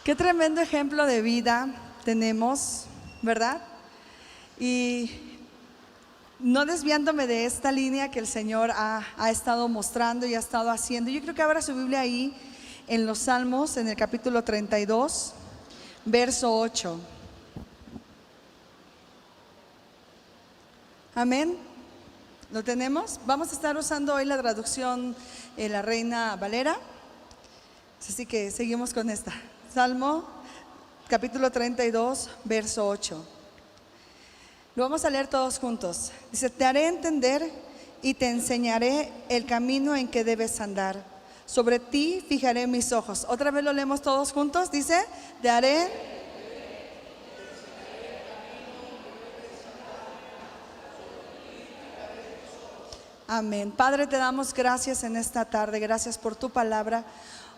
Qué tremendo ejemplo de vida tenemos, ¿verdad? Y no desviándome de esta línea que el Señor ha estado mostrando y ha estado haciendo, yo creo que abra su Biblia ahí en los Salmos, en el capítulo 32, verso 8. Amén. ¿Lo tenemos? Vamos a estar usando hoy la traducción en la Reina Valera, así que seguimos con esta. Salmo, capítulo 32, verso 8. Lo vamos a leer todos juntos. Dice: te haré entender y te enseñaré el camino en que debes andar. Sobre ti fijaré mis ojos. Otra vez lo leemos todos juntos. Dice: te haré. Amén. Padre, te damos gracias en esta tarde. Gracias por tu palabra.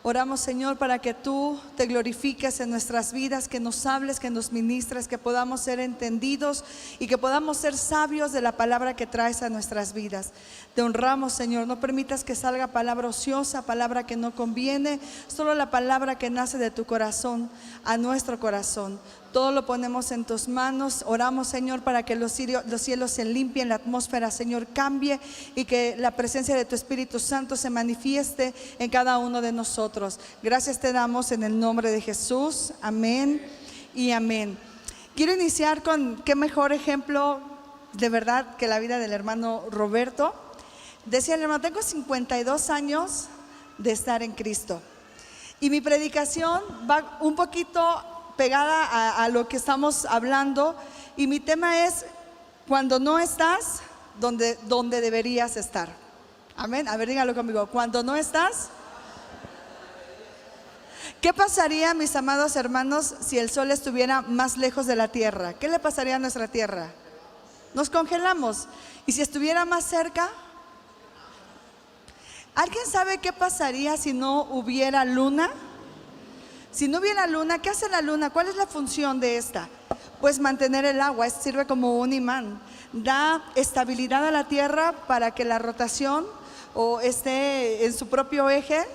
Oramos, Señor, para que tú te glorifiques en nuestras vidas, que nos hables, que nos ministres, que podamos ser entendidos y que podamos ser sabios de la palabra que traes a nuestras vidas. Te honramos, Señor. No permitas que salga palabra ociosa, palabra que no conviene, solo la palabra que nace de tu corazón a nuestro corazón. Todo lo ponemos en tus manos. Oramos, Señor, para que los cielos se limpien, la atmósfera, Señor, cambie y que la presencia de tu Espíritu Santo se manifieste en cada uno de nosotros. Gracias te damos en el nombre de Jesús. Amén y amén. Quiero iniciar con qué mejor ejemplo de verdad que la vida del hermano Roberto. Decía el hermano: tengo 52 años de estar en Cristo. Y mi predicación va un poquito pegada a lo que estamos hablando, y mi tema es: cuando no estás donde deberías estar. Amén. A ver, dígalo conmigo: cuando no estás. ¿Qué pasaría, mis amados hermanos, si el sol estuviera más lejos de la tierra? ¿Qué le pasaría a nuestra tierra? Nos congelamos. ¿Y si estuviera más cerca? ¿Alguien sabe qué pasaría si no hubiera luna? Si no hubiera luna, ¿qué hace la luna? ¿Cuál es la función de esta? Pues mantener el agua, sirve como un imán. Da estabilidad a la tierra para que la rotación esté en su propio eje.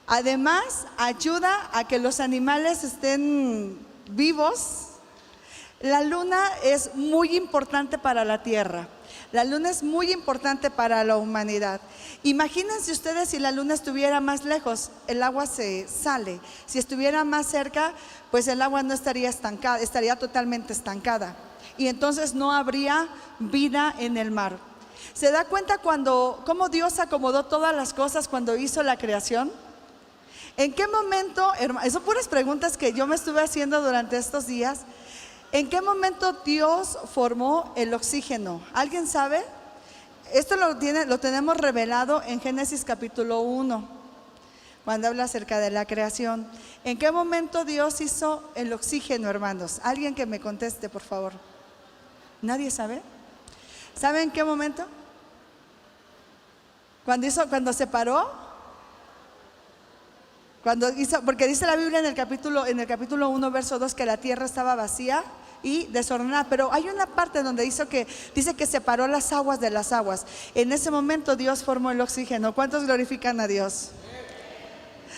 Además, ayuda a que los animales estén vivos. La luna es muy importante para la tierra. La luna es muy importante para la humanidad. Imagínense ustedes si la luna estuviera más lejos, el agua se sale. Si estuviera más cerca, pues el agua no estaría estancada, estaría totalmente estancada. Y entonces no habría vida en el mar. ¿Se da cuenta cómo Dios acomodó todas las cosas cuando hizo la creación? ¿En qué momento, hermano? Son puras preguntas que yo me estuve haciendo durante estos días. ¿En qué momento Dios formó el oxígeno? ¿Alguien sabe? Esto lo tenemos revelado en Génesis capítulo 1, cuando habla acerca de la creación. ¿En qué momento Dios hizo el oxígeno, hermanos? Alguien que me conteste, por favor. ¿Nadie sabe? ¿Sabe en qué momento? ¿Cuando se paró? Porque dice la Biblia en el capítulo 1, verso 2, que la tierra estaba vacía y desordenada. Pero hay una parte donde dice que separó las aguas de las aguas. En ese momento Dios formó el oxígeno. ¿Cuántos glorifican a Dios?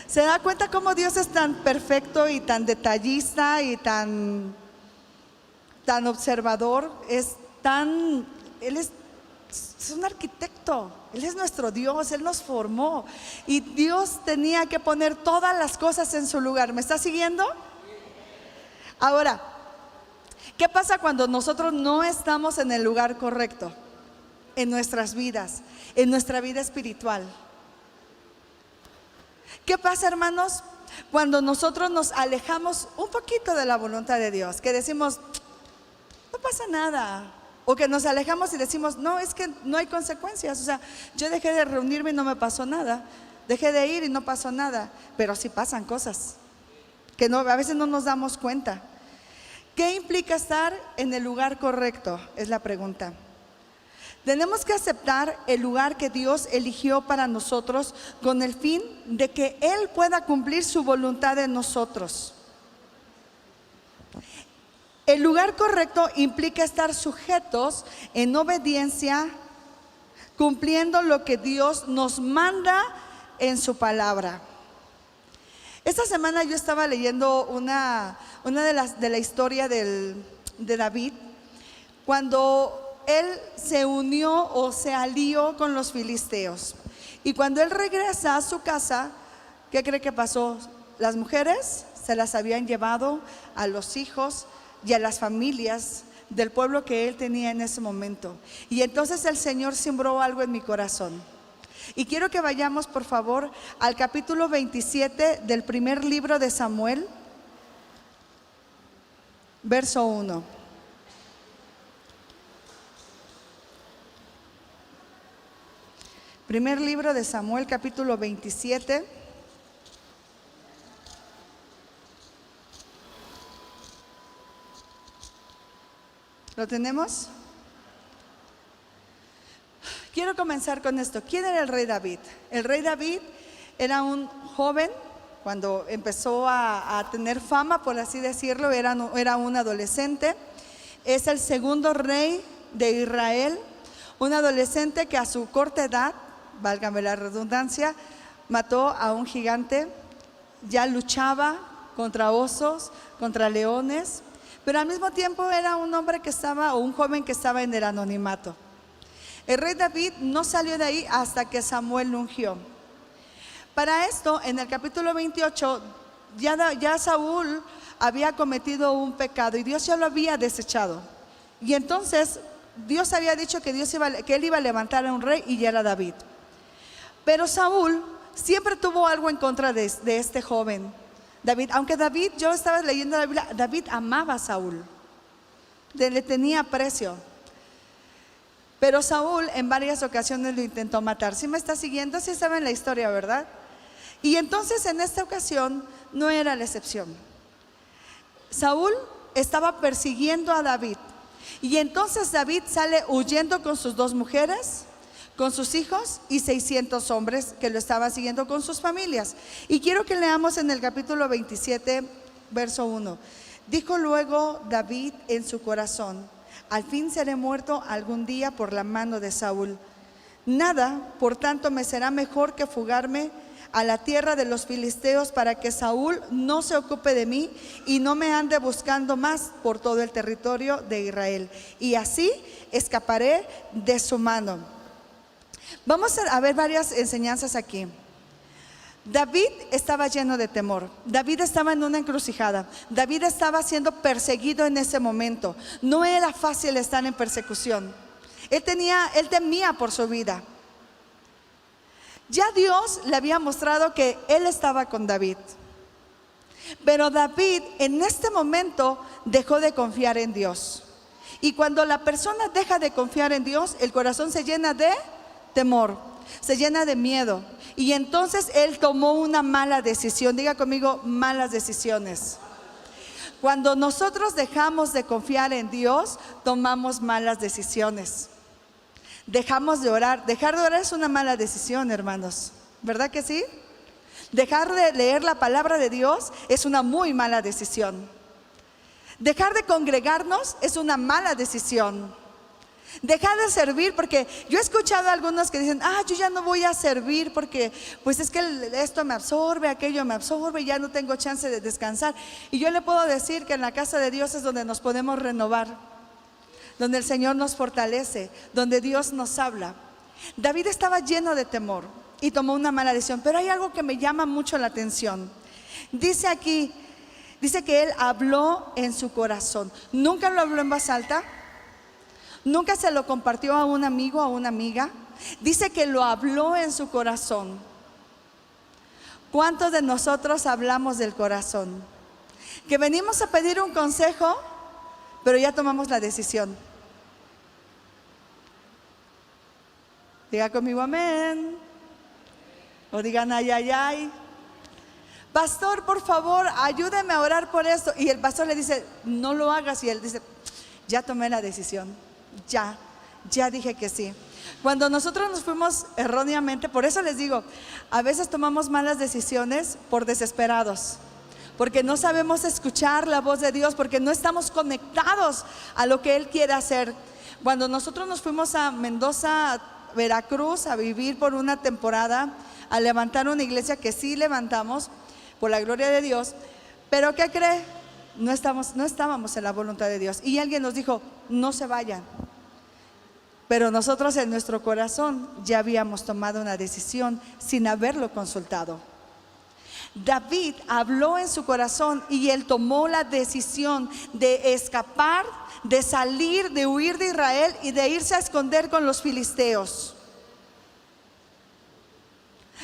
¿Se da cuenta cómo Dios es tan perfecto y tan detallista y tan observador? Él es un arquitecto. Él es nuestro Dios, Él nos formó. Y Dios tenía que poner todas las cosas en su lugar. ¿Me está siguiendo? Ahora, ¿qué pasa cuando nosotros no estamos en el lugar correcto? En nuestras vidas, en nuestra vida espiritual. ¿Qué pasa, hermanos? Cuando nosotros nos alejamos un poquito de la voluntad de Dios, que decimos: no pasa nada. O que nos alejamos y decimos: no, es que no hay consecuencias. O sea, yo dejé de reunirme y no me pasó nada. Dejé de ir y no pasó nada. Pero sí pasan cosas que a veces no nos damos cuenta. ¿Qué implica estar en el lugar correcto? Es la pregunta. Tenemos que aceptar el lugar que Dios eligió para nosotros con el fin de que Él pueda cumplir su voluntad en nosotros. El lugar correcto implica estar sujetos en obediencia, cumpliendo lo que Dios nos manda en su palabra. Esta semana yo estaba leyendo una de la historia de David, cuando él se unió o se alió con los filisteos. Y cuando él regresa a su casa, ¿qué cree que pasó? Las mujeres se las habían llevado a los hijos y a las familias del pueblo que él tenía en ese momento. Y entonces el Señor sembró algo en mi corazón. Y quiero que vayamos, por favor, al capítulo 27 del primer libro de Samuel, verso 1. Primer libro de Samuel, capítulo 27. ¿Lo tenemos? Quiero comenzar con esto. ¿Quién era el rey David? El rey David era un joven cuando empezó a tener fama, por así decirlo. Era un adolescente. Es el segundo rey de Israel. Un adolescente que a su corta edad, válgame la redundancia, mató a un gigante. Ya luchaba contra osos, contra leones, pero al mismo tiempo era un hombre que estaba, o un joven que estaba en el anonimato. El rey David no salió de ahí hasta que Samuel lo ungió. Para esto, en el capítulo 28, ya Saúl había cometido un pecado y Dios ya lo había desechado. Y entonces Dios había dicho que él iba a levantar a un rey, y ya era David. Pero Saúl siempre tuvo algo en contra de este joven David. Aunque David, yo estaba leyendo la Biblia, David amaba a Saúl, le tenía aprecio. Pero Saúl en varias ocasiones lo intentó matar. ¿Sí me está siguiendo? Sí saben la historia, ¿verdad? Y entonces en esta ocasión no era la excepción. Saúl estaba persiguiendo a David, y entonces David sale huyendo con sus 2 mujeres, con sus hijos y 600 hombres que lo estaban siguiendo con sus familias. Y quiero que leamos en el capítulo 27, verso 1. Dijo luego David en su corazón: al fin seré muerto algún día por la mano de Saúl. Nada, por tanto, me será mejor que fugarme a la tierra de los filisteos, para que Saúl no se ocupe de mí y no me ande buscando más por todo el territorio de Israel, y así escaparé de su mano. Vamos a ver varias enseñanzas aquí. David estaba lleno de temor. David estaba en una encrucijada. David estaba siendo perseguido en ese momento. No era fácil estar en persecución. Él temía por su vida. Ya Dios le había mostrado que él estaba con David. Pero David en este momento dejó de confiar en Dios. Y cuando la persona deja de confiar en Dios, el corazón se llena de temor, se llena de miedo. Y entonces él tomó una mala decisión. Diga conmigo: malas decisiones. Cuando nosotros dejamos de confiar en Dios, tomamos malas decisiones. Dejamos de orar. Dejar de orar es una mala decisión, hermanos, ¿verdad que sí? Dejar de leer la palabra de Dios es una muy mala decisión. Dejar de congregarnos es una mala decisión. Dejar de servir, porque yo he escuchado a algunos que dicen: yo ya no voy a servir porque pues es que esto me absorbe, aquello me absorbe, y ya no tengo chance de descansar. Y yo le puedo decir que en la casa de Dios es donde nos podemos renovar, donde el Señor nos fortalece, donde Dios nos habla. David estaba lleno de temor y tomó una mala decisión. Pero hay algo que me llama mucho la atención. Dice aquí, dice que él habló en su corazón. Nunca lo habló en voz alta. Nunca se lo compartió a un amigo, a una amiga. Dice que lo habló en su corazón. ¿Cuántos de nosotros hablamos del corazón? Que venimos a pedir un consejo, pero ya tomamos la decisión. Diga conmigo amén. O digan ay, ay, ay. Pastor, por favor, ayúdeme a orar por esto. Y el pastor le dice: no lo hagas. Y él dice: ya tomé la decisión. Ya dije que sí. Cuando nosotros nos fuimos erróneamente, por eso les digo, a veces tomamos malas decisiones por desesperados, porque no sabemos escuchar la voz de Dios, porque no estamos conectados a lo que Él quiere hacer. Cuando nosotros nos fuimos a Mendoza, Veracruz, a vivir por una temporada, a levantar una iglesia, que sí levantamos, por la gloria de Dios. Pero ¿qué cree? No estábamos en la voluntad de Dios. Y alguien nos dijo, no se vayan. Pero nosotros en nuestro corazón ya habíamos tomado una decisión sin haberlo consultado. David habló en su corazón y él tomó la decisión de escapar, de salir, de huir de Israel y de irse a esconder con los filisteos.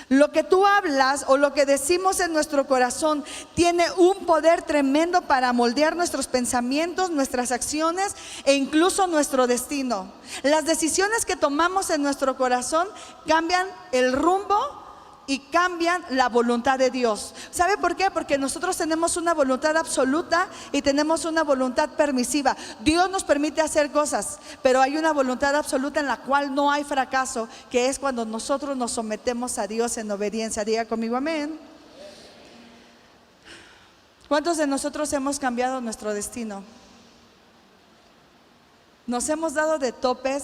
Lo que tú hablas o lo que decimos en nuestro corazón tiene un poder tremendo para moldear nuestros pensamientos, nuestras acciones e incluso nuestro destino. Las decisiones que tomamos en nuestro corazón cambian el rumbo y cambian la voluntad de Dios. ¿Sabe por qué? Porque nosotros tenemos una voluntad absoluta y tenemos una voluntad permisiva. Dios nos permite hacer cosas, pero hay una voluntad absoluta en la cual no hay fracaso, que es cuando nosotros nos sometemos a Dios en obediencia. Diga conmigo amén. ¿Cuántos de nosotros hemos cambiado nuestro destino? Nos hemos dado de topes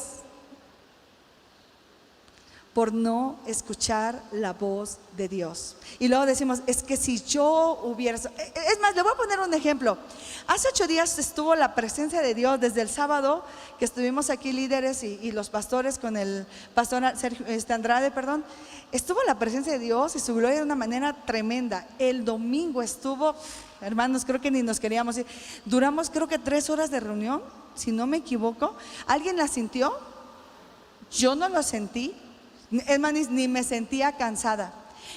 por no escuchar la voz de Dios. Y luego decimos, es que si yo hubiera... Es más, le voy a poner un ejemplo. Hace 8 días estuvo la presencia de Dios, desde el sábado que estuvimos aquí líderes y los pastores con el pastor Sergio, Andrade, estuvo la presencia de Dios y su gloria de una manera tremenda. El domingo estuvo, hermanos, creo que ni nos queríamos ir. Duramos creo que 3 horas de reunión, si no me equivoco. ¿Alguien la sintió? Yo no lo sentí. Hermanos, ni me sentía cansada.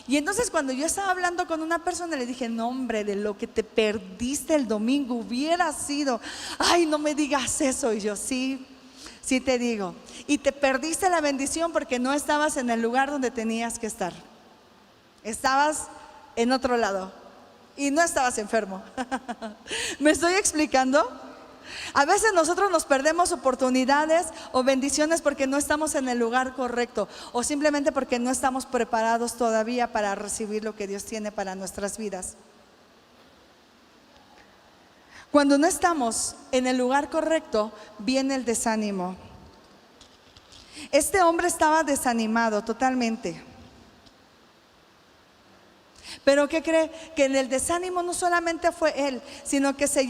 Y entonces cuando yo estaba hablando con una persona, le dije, no hombre, de lo que te perdiste el domingo hubiera sido, ay, no me digas eso. Y yo, sí te digo. Y te perdiste la bendición porque no estabas en el lugar donde tenías que estar. Estabas en otro lado y no estabas enfermo. ¿Me estoy explicando? A veces nosotros nos perdemos oportunidades o bendiciones porque no estamos en el lugar correcto o simplemente porque no estamos preparados todavía para recibir lo que Dios tiene para nuestras vidas. Cuando no estamos en el lugar correcto, viene el desánimo. Este hombre estaba desanimado totalmente. Pero ¿qué cree? Que en el desánimo no solamente fue él, sino que se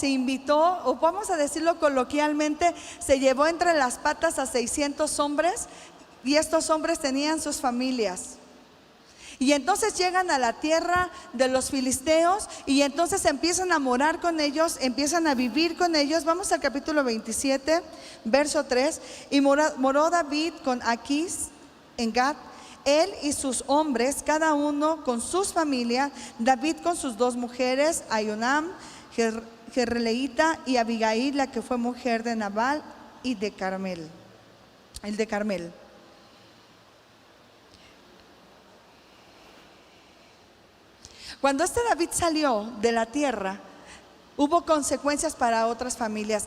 invitó, o vamos a decirlo coloquialmente, se llevó entre las patas a 600 hombres, y estos hombres tenían sus familias. Y entonces llegan a la tierra de los filisteos y entonces empiezan a morar con ellos, empiezan a vivir con ellos. Vamos al capítulo 27, verso 3. Y moró David con Aquís en Gat, él y sus hombres, cada uno con sus familias, David con sus 2 mujeres, Ahinoam, Jezreelita, y Abigail, la que fue mujer de Nabal y de Carmel. Cuando David salió de la tierra, hubo consecuencias para otras familias.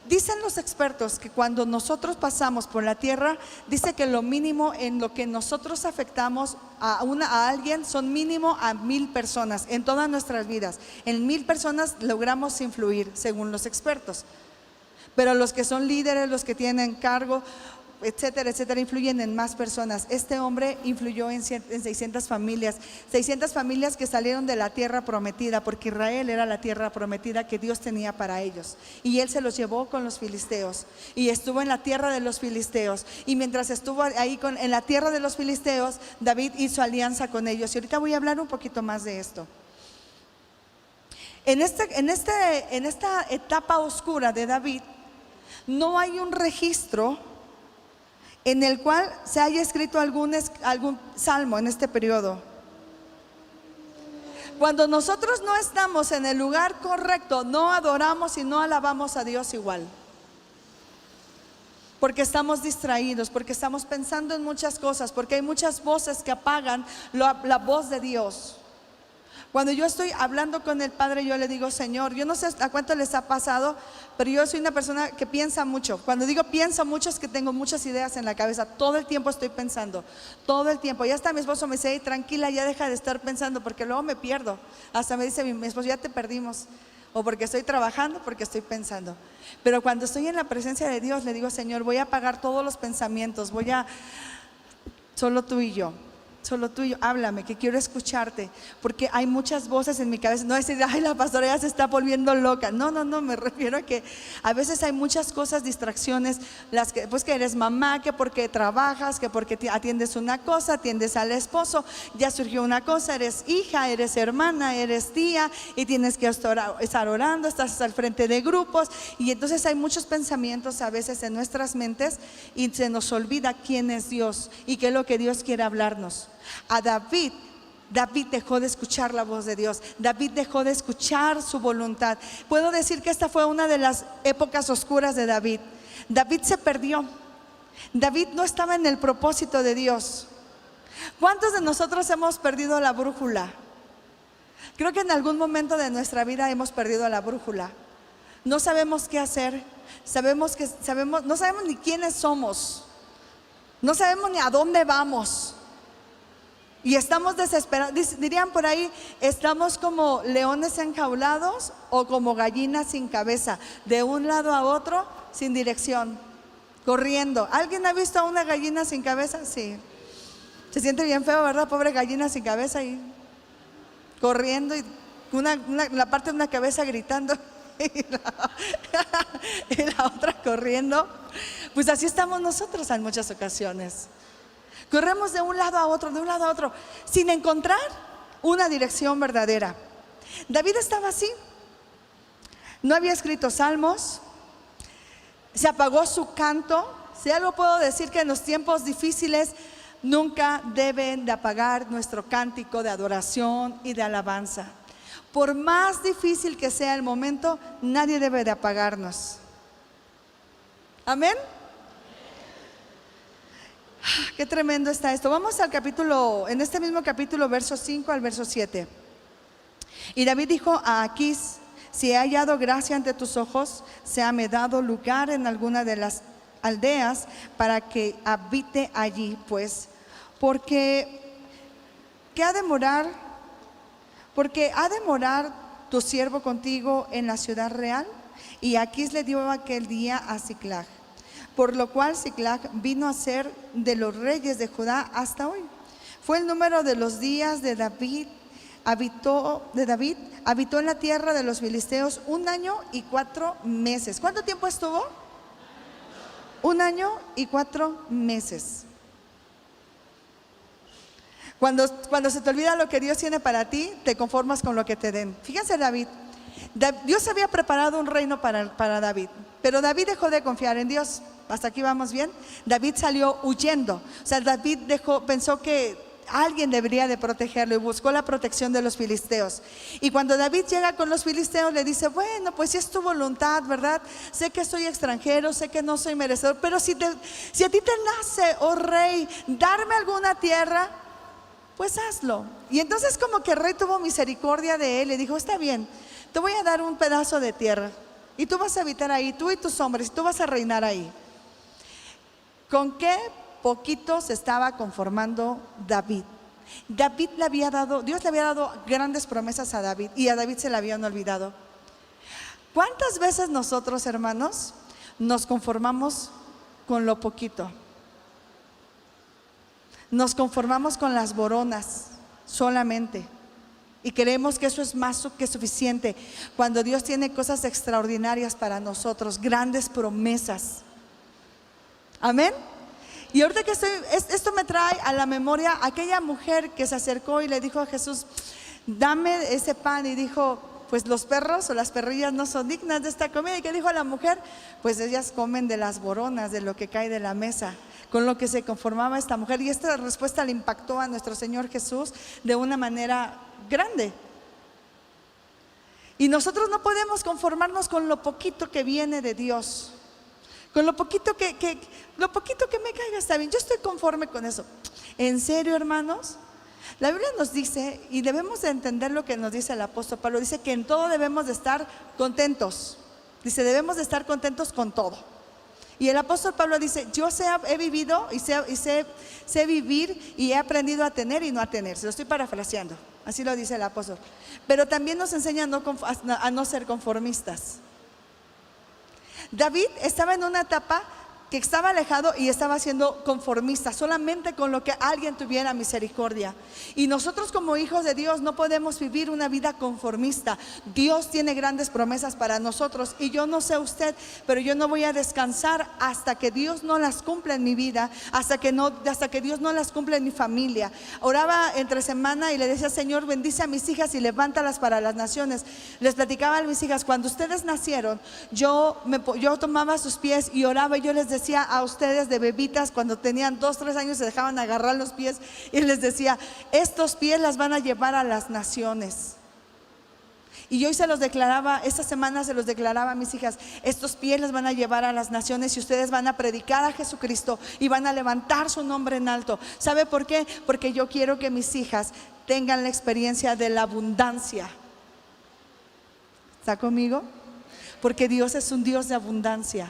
Dicen los expertos que cuando nosotros pasamos por la tierra, dice que lo mínimo en lo que nosotros afectamos a alguien son mínimo a 1000 personas en todas nuestras vidas. En 1000 personas logramos influir, según los expertos. Pero los que son líderes, los que tienen cargo, etcétera, etcétera, influyen en más personas. Este hombre influyó en 600 familias, 600 familias que salieron de la tierra prometida, porque Israel era la tierra prometida que Dios tenía para ellos. Y él se los llevó con los filisteos y estuvo en la tierra de los filisteos. Y mientras estuvo ahí en la tierra de los filisteos, David hizo alianza con ellos. Y ahorita voy a hablar un poquito más de esto. En esta etapa oscura de David, no hay un registro en el cual se haya escrito algún salmo en este periodo. Cuando nosotros no estamos en el lugar correcto, no adoramos y no alabamos a Dios igual. Porque estamos distraídos, porque estamos pensando en muchas cosas, porque hay muchas voces que apagan la voz de Dios. Cuando yo estoy hablando con el Padre, yo le digo, Señor, yo no sé a cuánto les ha pasado, pero yo soy una persona que piensa mucho. Cuando digo pienso mucho es que tengo muchas ideas en la cabeza. Todo el tiempo estoy pensando, todo el tiempo. Ya hasta mi esposo me dice, hey, tranquila, ya deja de estar pensando, porque luego me pierdo. Hasta me dice mi esposo, ya te perdimos. O porque estoy trabajando, porque estoy pensando. Pero cuando estoy en la presencia de Dios, le digo, Señor, voy a apagar todos los pensamientos, solo tú y yo. Solo tú y yo, háblame, que quiero escucharte, porque hay muchas voces en mi cabeza. No es decir, ay, la pastora ya se está volviendo loca. No, me refiero a que a veces hay muchas cosas, distracciones, las que, pues que eres mamá, que porque trabajas, que porque atiendes una cosa, atiendes al esposo, ya surgió una cosa, eres hija, eres hermana, eres tía, y tienes que estar orando, estás al frente de grupos, y entonces hay muchos pensamientos a veces en nuestras mentes, y se nos olvida quién es Dios y qué es lo que Dios quiere hablarnos. A David dejó de escuchar la voz de Dios. David dejó de escuchar su voluntad. Puedo decir que esta fue una de las épocas oscuras de David. David se perdió. David no estaba en el propósito de Dios. ¿Cuántos de nosotros hemos perdido la brújula? Creo que en algún momento de nuestra vida hemos perdido la brújula. No sabemos qué hacer. No sabemos ni quiénes somos. No sabemos ni a dónde vamos. Y estamos desesperados. Dirían por ahí, estamos como leones enjaulados o como gallinas sin cabeza, de un lado a otro, sin dirección, corriendo. ¿Alguien ha visto a una gallina sin cabeza? Sí. Se siente bien feo, ¿verdad? Pobre gallina sin cabeza ahí, corriendo y la parte de una cabeza gritando y la otra corriendo. Pues así estamos nosotros en muchas ocasiones. Corremos de un lado a otro, sin encontrar una dirección verdadera. David estaba así. No había escrito salmos. Se apagó su canto. Si algo puedo decir, que en los tiempos difíciles nunca deben de apagar nuestro cántico de adoración y de alabanza. Por más difícil que sea el momento, nadie debe de apagarnos. Amén. Qué tremendo está esto. Vamos al capítulo, en este mismo capítulo, verso 5 al verso 7. Y David dijo a Aquís: si he hallado gracia ante tus ojos, séame dado lugar en alguna de las aldeas para que habite allí, pues, porque ha de morar tu siervo contigo en la ciudad real. Y Aquís le dio aquel día a Siclag, por lo cual Siclag vino a ser de los reyes de Judá hasta hoy. Fue el número de los días de David. Habitó en la tierra de los filisteos 1 año y 4 meses. ¿Cuánto tiempo estuvo? 1 año y 4 meses. Cuando se te olvida lo que Dios tiene para ti, te conformas con lo que te den. Fíjense, Dios había preparado un reino para David, pero David dejó de confiar en Dios. ¿Hasta aquí vamos bien? David salió huyendo. O sea, David pensó que alguien debería de protegerlo y buscó la protección de los filisteos. Y cuando David llega con los filisteos, le dice: bueno, pues si es tu voluntad, ¿verdad? Sé que soy extranjero, sé que no soy merecedor, pero si a ti te nace, oh rey, darme alguna tierra, pues hazlo. Y entonces como que el rey tuvo misericordia de él y dijo: está bien, te voy a dar un pedazo de tierra y tú vas a habitar ahí, tú y tus hombres, y tú vas a reinar ahí. ¿Con qué poquito se estaba conformando David? Dios le había dado grandes promesas a David, y a David se le habían olvidado. ¿Cuántas veces nosotros, hermanos, nos conformamos con lo poquito? Nos conformamos con las boronas solamente, y creemos que eso es más que suficiente, cuando Dios tiene cosas extraordinarias para nosotros, grandes promesas. Amén. Y ahorita que esto me trae a la memoria aquella mujer que se acercó y le dijo a Jesús: dame ese pan. Y dijo: pues los perros o las perrillas no son dignas de esta comida. ¿Y qué dijo la mujer? Pues ellas comen de las boronas, de lo que cae de la mesa. Con lo que se conformaba esta mujer. Y esta respuesta le impactó a nuestro Señor Jesús de una manera grande. Y nosotros no podemos conformarnos con lo poquito que viene de Dios, con lo poquito que me caiga está bien, yo estoy conforme con eso. En serio, hermanos, la Biblia nos dice, y debemos de entender lo que nos dice el apóstol Pablo, dice que en todo debemos de estar contentos. Dice: debemos de estar contentos con todo. Y el apóstol Pablo dice: yo he vivido y sé vivir, y he aprendido a tener y no a tener. Se lo estoy parafraseando, así lo dice el apóstol. Pero también nos enseña a no ser conformistas. David estaba en una etapa que estaba alejado y estaba siendo conformista, solamente con lo que alguien tuviera misericordia. Y nosotros como hijos de Dios no podemos vivir una vida conformista. Dios tiene grandes promesas para nosotros y yo no sé usted, pero yo no voy a descansar hasta que Dios no las cumpla en mi vida, hasta que Dios no las cumpla en mi familia. Oraba entre semana y le decía: Señor, bendice a mis hijas y levántalas para las naciones. Les platicaba a mis hijas: cuando ustedes nacieron, yo tomaba sus pies y oraba, y yo les decía a ustedes de bebitas, cuando tenían 2, 3 años, se dejaban agarrar los pies, y les decía: estos pies las van a llevar a las naciones. Y hoy se los declaraba, esta semana se los declaraba a mis hijas: estos pies les van a llevar a las naciones y ustedes van a predicar a Jesucristo y van a levantar su nombre en alto. ¿Sabe por qué? Porque yo quiero que mis hijas tengan la experiencia de la abundancia. ¿Está conmigo? Porque Dios es un Dios de abundancia.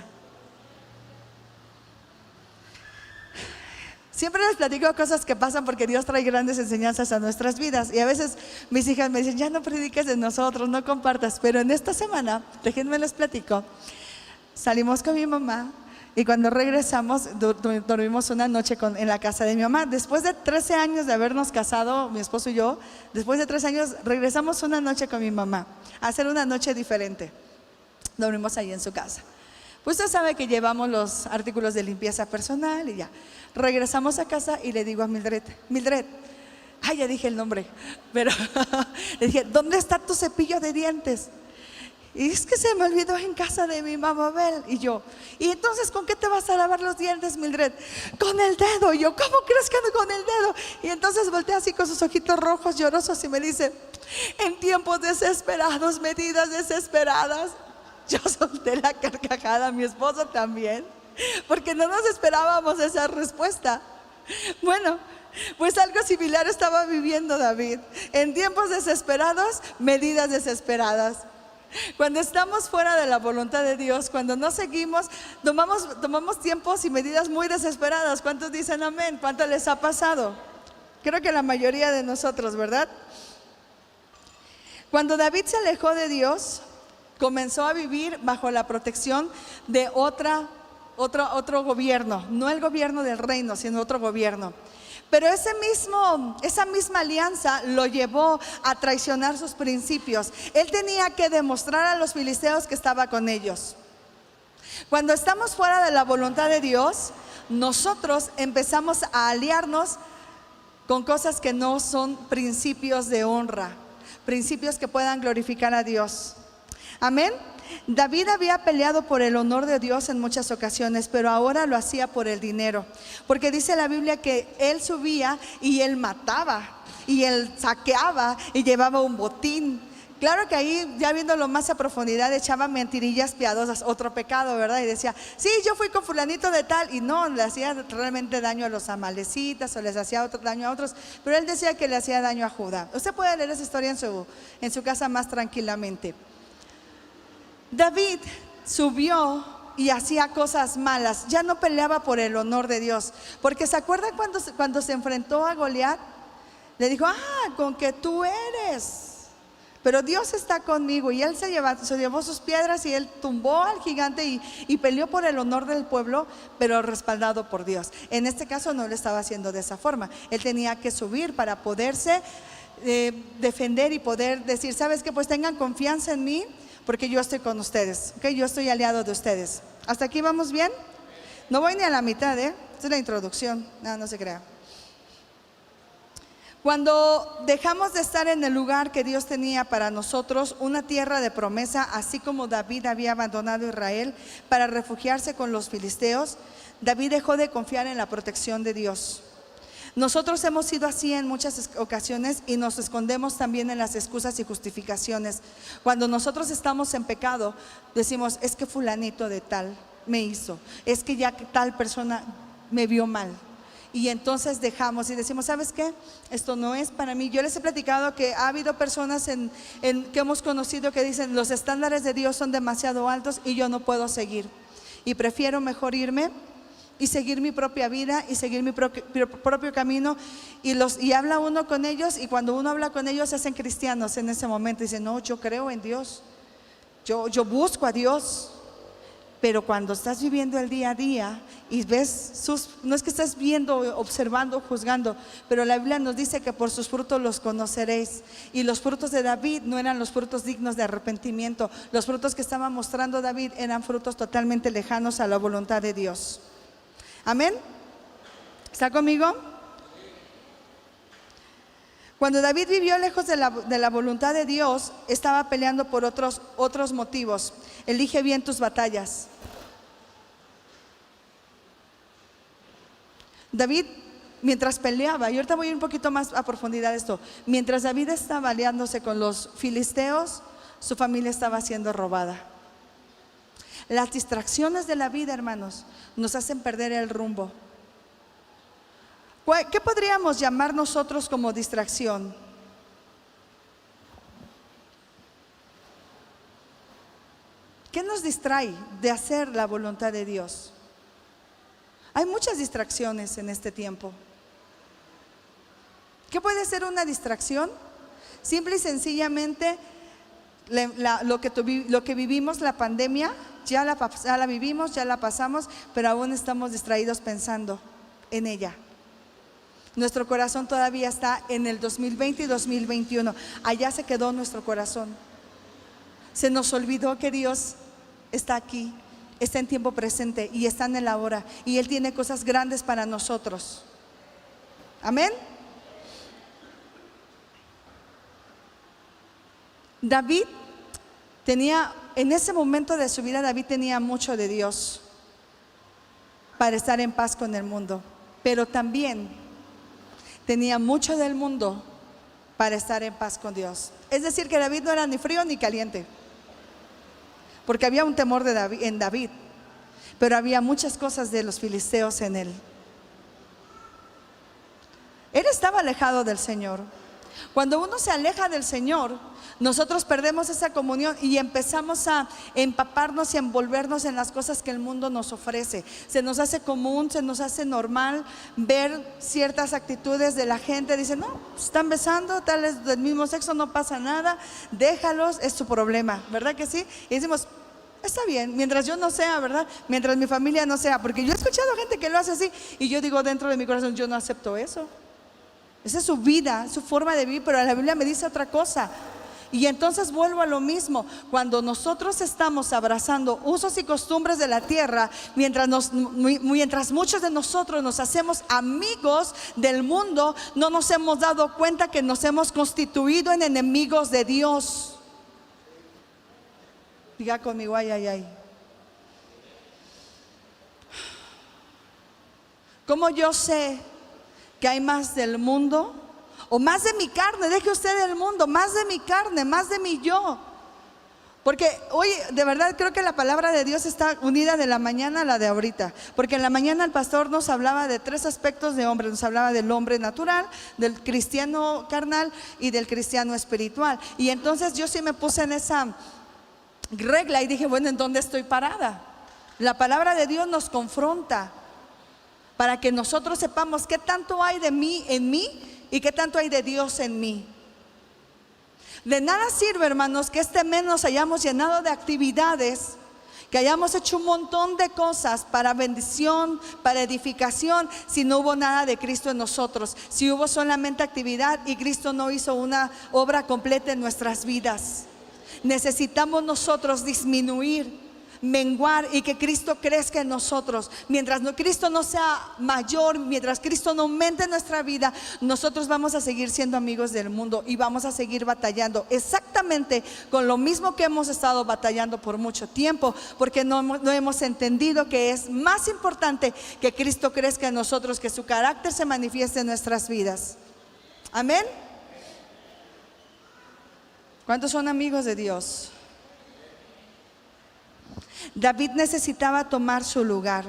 Siempre les platico cosas que pasan porque Dios trae grandes enseñanzas a nuestras vidas. Y a veces mis hijas me dicen: ya no prediques de nosotros, no compartas. Pero en esta semana, déjenme les platico, salimos con mi mamá y cuando regresamos dormimos una noche en la casa de mi mamá. Después de 13 años de habernos casado, mi esposo y yo, después de 13 años regresamos una noche con mi mamá a hacer una noche diferente. Dormimos ahí en su casa. Pues usted sabe que llevamos los artículos de limpieza personal y ya. Regresamos a casa y le digo a Mildred: ay, ya dije el nombre, pero le dije: ¿dónde está tu cepillo de dientes? Y es que se me olvidó en casa de mi mamá Bel. Y yo: ¿y entonces con qué te vas a lavar los dientes, Mildred? Con el dedo. Y yo: ¿cómo crees que con el dedo? Y entonces voltea así con sus ojitos rojos llorosos y me dice: en tiempos desesperados, medidas desesperadas. Yo solté la carcajada, mi esposo también, porque no nos esperábamos esa respuesta. Bueno, pues algo similar estaba viviendo David. En tiempos desesperados, medidas desesperadas. Cuando estamos fuera de la voluntad de Dios, cuando no seguimos, tomamos tiempos y medidas muy desesperadas. ¿Cuántos dicen amén? ¿Cuánto les ha pasado? Creo que la mayoría de nosotros, ¿verdad? Cuando David se alejó de Dios, comenzó a vivir bajo la protección de otro gobierno, no el gobierno del reino, sino otro gobierno. Pero esa misma alianza lo llevó a traicionar sus principios. Él tenía que demostrar a los filisteos que estaba con ellos. Cuando estamos fuera de la voluntad de Dios, nosotros empezamos a aliarnos con cosas que no son principios de honra, principios que puedan glorificar a Dios. Amén. David había peleado por el honor de Dios en muchas ocasiones, pero ahora lo hacía por el dinero, porque dice la Biblia que él subía y él mataba, y él saqueaba y llevaba un botín. Claro que ahí, ya viéndolo más a profundidad, echaba mentirillas piadosas, otro pecado, ¿verdad? Y decía: sí, yo fui con fulanito de tal, y no, le hacía realmente daño a los amalecitas o les hacía daño a otros, pero él decía que le hacía daño a Judá. Usted puede leer esa historia en su casa más tranquilamente. David subió y hacía cosas malas, ya no peleaba por el honor de Dios, porque ¿se acuerdan cuando se enfrentó a Goliat? Le dijo: con que tú eres, pero Dios está conmigo. Y él se llevó sus piedras y él tumbó al gigante y peleó por el honor del pueblo, pero respaldado por Dios. En este caso no lo estaba haciendo de esa forma. Él tenía que subir para poderse defender y poder decir: ¿sabes qué? Pues tengan confianza en mí, porque yo estoy con ustedes, ¿okay? Yo estoy aliado de ustedes. ¿Hasta aquí vamos bien? No voy ni a la mitad, Esta es la introducción. No se crea. Cuando dejamos de estar en el lugar que Dios tenía para nosotros, una tierra de promesa, así como David había abandonado Israel para refugiarse con los filisteos, David dejó de confiar en la protección de Dios. Nosotros hemos sido así en muchas ocasiones y nos escondemos también en las excusas y justificaciones. Cuando nosotros estamos en pecado, decimos: es que fulanito de tal me hizo, es que ya tal persona me vio mal. Y entonces dejamos y decimos: ¿sabes qué? Esto no es para mí. Yo les he platicado que ha habido personas que hemos conocido que dicen: los estándares de Dios son demasiado altos y yo no puedo seguir, y prefiero mejor irme y seguir mi propia vida y seguir mi propio camino. Y habla uno con ellos, y cuando uno habla con ellos se hacen cristianos en ese momento. Dicen: no, yo creo en Dios, yo busco a Dios. Pero cuando estás viviendo el día a día y ves no es que estés viendo, observando, juzgando, pero la Biblia nos dice que por sus frutos los conoceréis. Y los frutos de David no eran los frutos dignos de arrepentimiento. Los frutos que estaba mostrando David eran frutos totalmente lejanos a la voluntad de Dios. Amén. ¿Está conmigo? Cuando David vivió lejos de la voluntad de Dios, estaba peleando por otros motivos. Elige bien tus batallas. David, mientras peleaba, y ahorita voy a ir un poquito más a profundidad de esto, mientras David estaba aliándose con los filisteos, su familia estaba siendo robada. Las distracciones de la vida, hermanos, nos hacen perder el rumbo. ¿Qué podríamos llamar nosotros como distracción? ¿Qué nos distrae de hacer la voluntad de Dios? Hay muchas distracciones en este tiempo. ¿Qué puede ser una distracción? Simple y sencillamente lo que vivimos, la pandemia, ya la vivimos, ya la pasamos, pero aún estamos distraídos pensando en ella. Nuestro corazón todavía está en el 2020 y 2021. Allá se quedó nuestro corazón. Se nos olvidó que Dios está aquí, está en tiempo presente y está en el ahora. Y Él tiene cosas grandes para nosotros. Amén. David en ese momento de su vida, David tenía mucho de Dios para estar en paz con el mundo. Pero también tenía mucho del mundo para estar en paz con Dios. Es decir, que David no era ni frío ni caliente, porque había un temor en David, pero había muchas cosas de los filisteos en él. Él estaba alejado del Señor. Cuando uno se aleja del Señor, nosotros perdemos esa comunión y empezamos a empaparnos y a envolvernos en las cosas que el mundo nos ofrece. Se nos hace común, se nos hace normal ver ciertas actitudes de la gente. Dicen, no, están besando, tal es del mismo sexo, no pasa nada, déjalos, es su problema, ¿verdad que sí? Y decimos, está bien, mientras yo no sea, ¿verdad? Mientras mi familia no sea, porque yo he escuchado gente que lo hace así y yo digo dentro de mi corazón, yo no acepto eso. Esa es su vida, su forma de vivir, pero la Biblia me dice otra cosa. Y entonces vuelvo a lo mismo. Cuando nosotros estamos abrazando usos y costumbres de la tierra, mientras muchos de nosotros nos hacemos amigos del mundo, no nos hemos dado cuenta que nos hemos constituido en enemigos de Dios. Diga conmigo, ay, ay, ay. ¿Cómo yo sé que hay más del mundo? O más de mi carne, deje usted el mundo, más de mi carne, más de mi yo. Porque hoy de verdad creo que la palabra de Dios está unida de la mañana a la de ahorita. Porque en la mañana el pastor nos hablaba de 3 aspectos de hombre. Nos hablaba del hombre natural, del cristiano carnal y del cristiano espiritual. Y entonces yo sí me puse en esa regla y dije, bueno, ¿en dónde estoy parada? La palabra de Dios nos confronta para que nosotros sepamos qué tanto hay de mí en mí y qué tanto hay de Dios en mí. De nada sirve, hermanos, que este mes nos hayamos llenado de actividades, que hayamos hecho un montón de cosas para bendición, para edificación, si no hubo nada de Cristo en nosotros, si hubo solamente actividad y Cristo no hizo una obra completa en nuestras vidas. Necesitamos nosotros disminuir, menguar y que Cristo crezca en nosotros. Mientras Cristo no sea mayor, mientras Cristo no aumente en nuestra vida, nosotros vamos a seguir siendo amigos del mundo y vamos a seguir batallando exactamente con lo mismo que hemos estado batallando por mucho tiempo, porque no hemos entendido que es más importante que Cristo crezca en nosotros, que su carácter se manifieste en nuestras vidas. Amén. ¿Cuántos son amigos de Dios? David necesitaba tomar su lugar.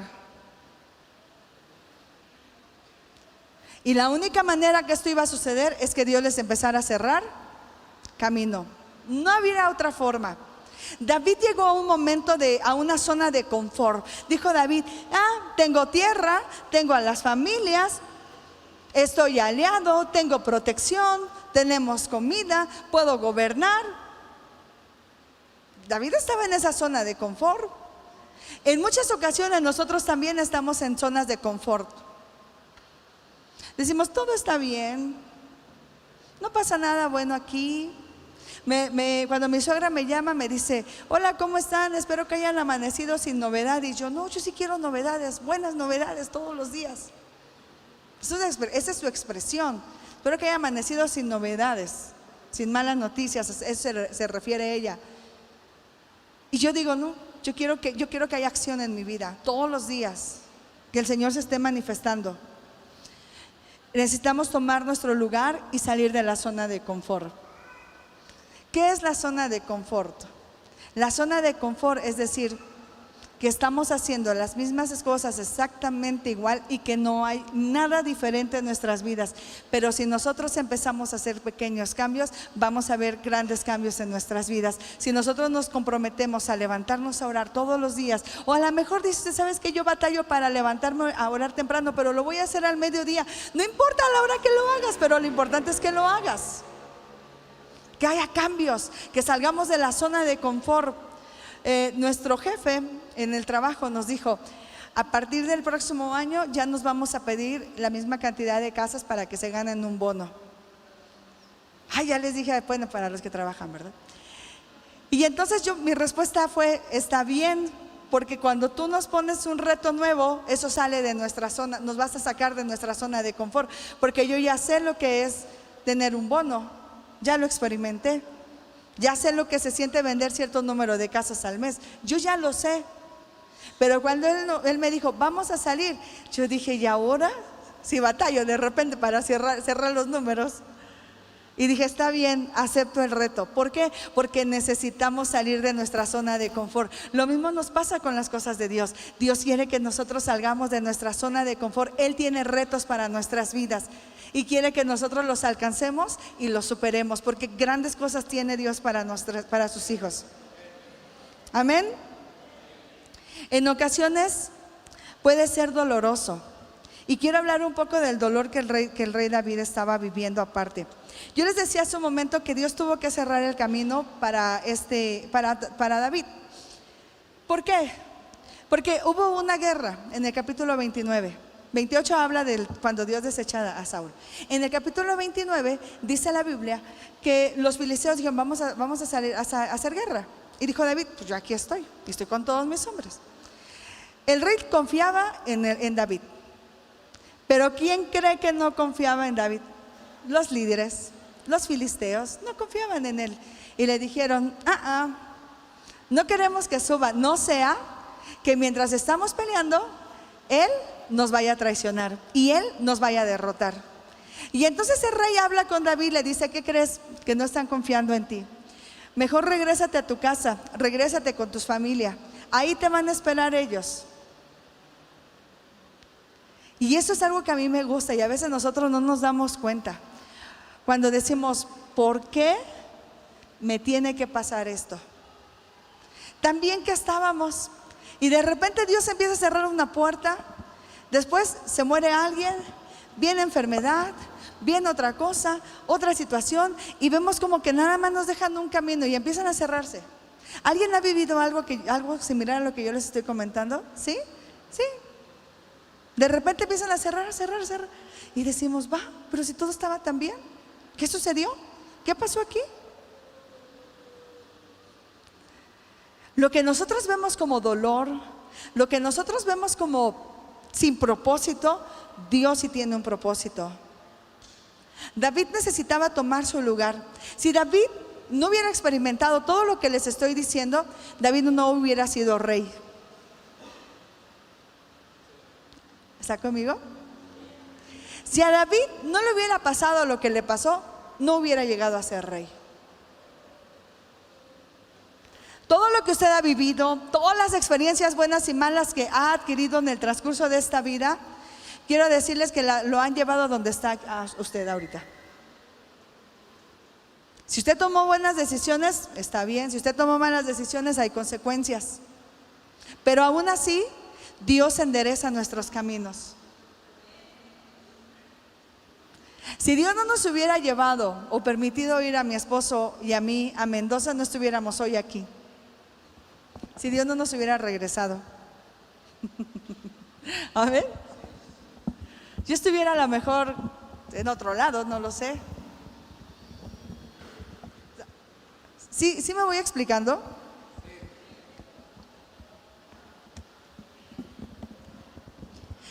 Y la única manera que esto iba a suceder es que Dios les empezara a cerrar camino. No había otra forma. David llegó a un momento a una zona de confort. Dijo David, tengo tierra, tengo a las familias, estoy aliado, tengo protección, tenemos comida, puedo gobernar. David estaba en esa zona de confort. En muchas ocasiones nosotros también estamos en zonas de confort. Decimos, todo está bien, no pasa nada bueno aquí. Cuando mi suegra me llama, me dice, hola, ¿cómo están? Espero que hayan amanecido sin novedad. Y yo, no, yo sí quiero novedades, buenas novedades todos los días. Esa es su expresión. Espero que haya amanecido sin novedades, sin malas noticias, eso se refiere ella. Y yo digo, no, yo quiero que haya acción en mi vida, todos los días, que el Señor se esté manifestando. Necesitamos tomar nuestro lugar y salir de la zona de confort. ¿Qué es la zona de confort? La zona de confort es decir, que estamos haciendo las mismas cosas exactamente igual y que no hay nada diferente en nuestras vidas. Pero si nosotros empezamos a hacer pequeños cambios, vamos a ver grandes cambios en nuestras vidas. Si nosotros nos comprometemos a levantarnos a orar todos los días, o a lo mejor dices, ¿sabes que yo batallo para levantarme a orar temprano, pero lo voy a hacer al mediodía? No importa la hora que lo hagas, pero lo importante es que lo hagas. Que haya cambios, que salgamos de la zona de confort. Nuestro jefe en el trabajo nos dijo, a partir del próximo año ya nos vamos a pedir la misma cantidad de casas para que se ganen un bono. Ya les dije, bueno, para los que trabajan, ¿verdad? Y entonces mi respuesta fue, está bien, porque cuando tú nos pones un reto nuevo, eso sale de nuestra zona, nos vas a sacar de nuestra zona de confort, porque yo ya sé lo que es tener un bono. Ya lo experimenté, ya sé lo que se siente vender cierto número de casas al mes, yo ya lo sé. Pero cuando él me dijo, vamos a salir, yo dije, ¿y ahora? Si batallo de repente para cerrar los números. Y dije, está bien, acepto el reto. ¿Por qué? Porque necesitamos salir de nuestra zona de confort. Lo mismo nos pasa con las cosas de Dios. Dios quiere que nosotros salgamos de nuestra zona de confort. Él tiene retos para nuestras vidas y quiere que nosotros los alcancemos y los superemos, porque grandes cosas tiene Dios para sus hijos. Amén. En ocasiones puede ser doloroso, y quiero hablar un poco del dolor que el rey David estaba viviendo aparte. Yo les decía hace un momento que Dios tuvo que cerrar el camino para David. ¿Por qué? Porque hubo una guerra en el capítulo 29. 28 habla de cuando Dios desecha a Saúl. En el capítulo 29 dice la Biblia que los filisteos dijeron, vamos a salir a hacer guerra. Y dijo David, pues yo aquí estoy, y estoy con todos mis hombres. El rey confiaba en David. Pero ¿quién cree que no confiaba en David? Los líderes, los filisteos, no confiaban en él. Y le dijeron, no queremos que suba, no sea que mientras estamos peleando, él nos vaya a traicionar y él nos vaya a derrotar. Y entonces el rey habla con David, le dice, ¿qué crees? Que no están confiando en ti. Mejor regrésate a tu casa, regrésate con tus familias, ahí te van a esperar ellos. Y eso es algo que a mí me gusta, y a veces nosotros no nos damos cuenta. Cuando decimos, ¿por qué me tiene que pasar esto? También que estábamos, y de repente Dios empieza a cerrar una puerta, después se muere alguien, viene enfermedad, viene otra cosa, otra situación, y vemos como que nada más nos dejan un camino y empiezan a cerrarse. ¿Alguien ha vivido algo similar a lo que yo les estoy comentando? ¿Sí? ¿Sí? De repente empiezan a cerrar, y decimos, pero si todo estaba tan bien, ¿qué sucedió? ¿Qué pasó aquí? Lo que nosotros vemos como dolor, lo que nosotros vemos como sin propósito, Dios sí tiene un propósito. David necesitaba tomar su lugar. Si David no hubiera experimentado todo lo que les estoy diciendo, David no hubiera sido rey. ¿Está conmigo? Si a David no le hubiera pasado lo que le pasó, no hubiera llegado a ser rey. Todo lo que usted ha vivido, todas las experiencias buenas y malas que ha adquirido en el transcurso de esta vida, quiero decirles que lo han llevado a donde está usted ahorita. Si usted tomó buenas decisiones, está bien. Si usted tomó malas decisiones, hay consecuencias. Pero aún así, Dios endereza nuestros caminos. Si Dios no nos hubiera llevado o permitido ir a mi esposo y a mí a Mendoza, no estuviéramos hoy aquí. si Dios no nos hubiera regresado? A ver, yo estuviera a lo mejor en otro lado, no lo sé. ¿Sí me voy explicando?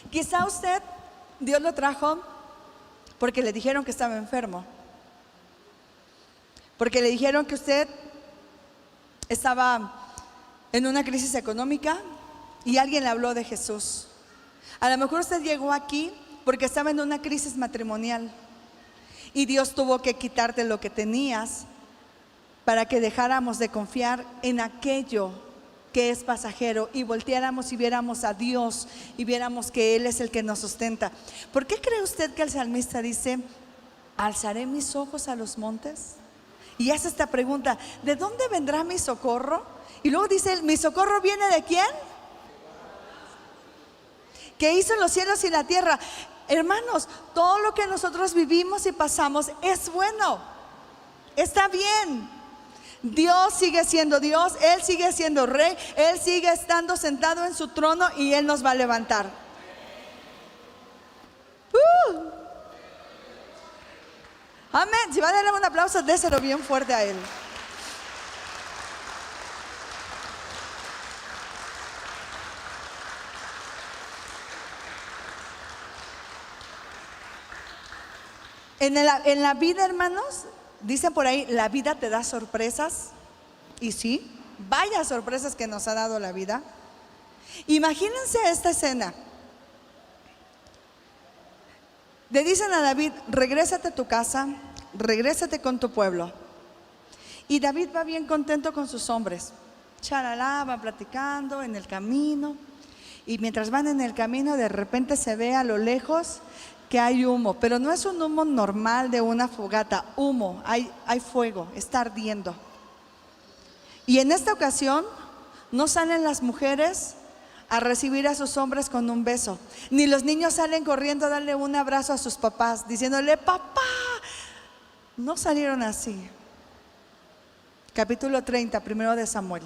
Quizá usted, Dios lo trajo porque le dijeron que estaba enfermo, porque le dijeron que usted estaba en una crisis económica y alguien le habló de Jesús. A lo mejor usted llegó aquí porque estaba en una crisis matrimonial y Dios tuvo que quitarte lo que tenías para que dejáramos de confiar en aquello que es pasajero y volteáramos y viéramos a Dios y viéramos que Él es el que nos sustenta. ¿Por qué cree usted que el salmista dice: alzaré mis ojos a los montes? Y hace esta pregunta: ¿de dónde vendrá mi socorro? Y luego dice: ¿mi socorro viene de quién? Que hizo los cielos y la tierra. Hermanos, todo lo que nosotros vivimos y pasamos es bueno, está bien. Dios sigue siendo Dios, Él sigue siendo Rey, Él sigue estando sentado en su trono y Él nos va a levantar. Amén. Si va a darle un aplauso, déselo bien fuerte a Él. En la vida, hermanos, dicen por ahí, la vida te da sorpresas. Y sí, vaya sorpresas que nos ha dado la vida. Imagínense esta escena. Le dicen a David: regrésate a tu casa, regrésate con tu pueblo. Y David va bien contento con sus hombres. Charalá, van platicando en el camino. Y mientras van en el camino, de repente se ve a lo lejos que hay humo, pero no es un humo normal de una fogata, humo, hay fuego, está ardiendo. Y en esta ocasión no salen las mujeres a recibir a sus hombres con un beso, ni los niños salen corriendo a darle un abrazo a sus papás, diciéndole: papá. No salieron así. Capítulo 30, primero de Samuel.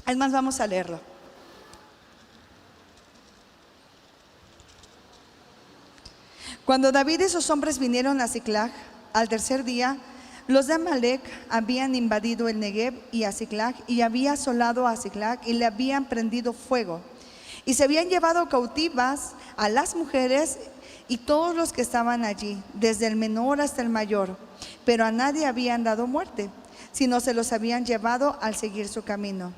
Es más, vamos a leerlo. Cuando David y sus hombres vinieron a Siclag, al tercer día, los de Amalec habían invadido el Negev y a Siclag, y había asolado a Siclag y le habían prendido fuego. Y se habían llevado cautivas a las mujeres y todos los que estaban allí, desde el menor hasta el mayor, pero a nadie habían dado muerte, sino se los habían llevado al seguir su camino.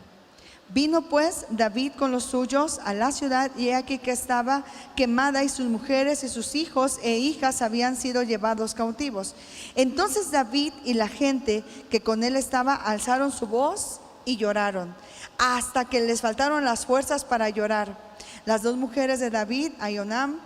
Vino pues David con los suyos a la ciudad, y he aquí que estaba quemada, y sus mujeres y sus hijos e hijas habían sido llevados cautivos. Entonces David y la gente que con él estaba alzaron su voz y lloraron, hasta que les faltaron las fuerzas para llorar. Las dos mujeres de David, Ahinoam,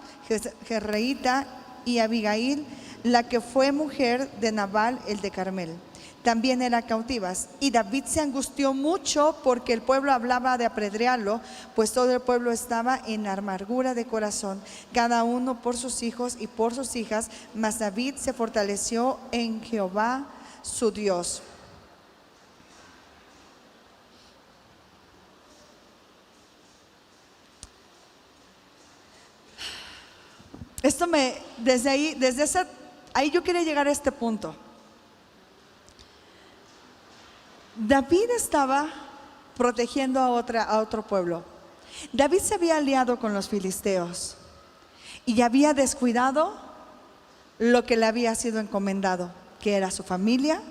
Jezreelita, y Abigail, la que fue mujer de Nabal el de Carmel, también eran cautivas. Y David se angustió mucho porque el pueblo hablaba de apedrearlo, pues todo el pueblo estaba en amargura de corazón, cada uno por sus hijos y por sus hijas. Mas David se fortaleció en Jehová su Dios. Desde ahí yo quería llegar a este punto. David estaba protegiendo a otro pueblo. David se había aliado con los filisteos y había descuidado lo que le había sido encomendado, que era su familia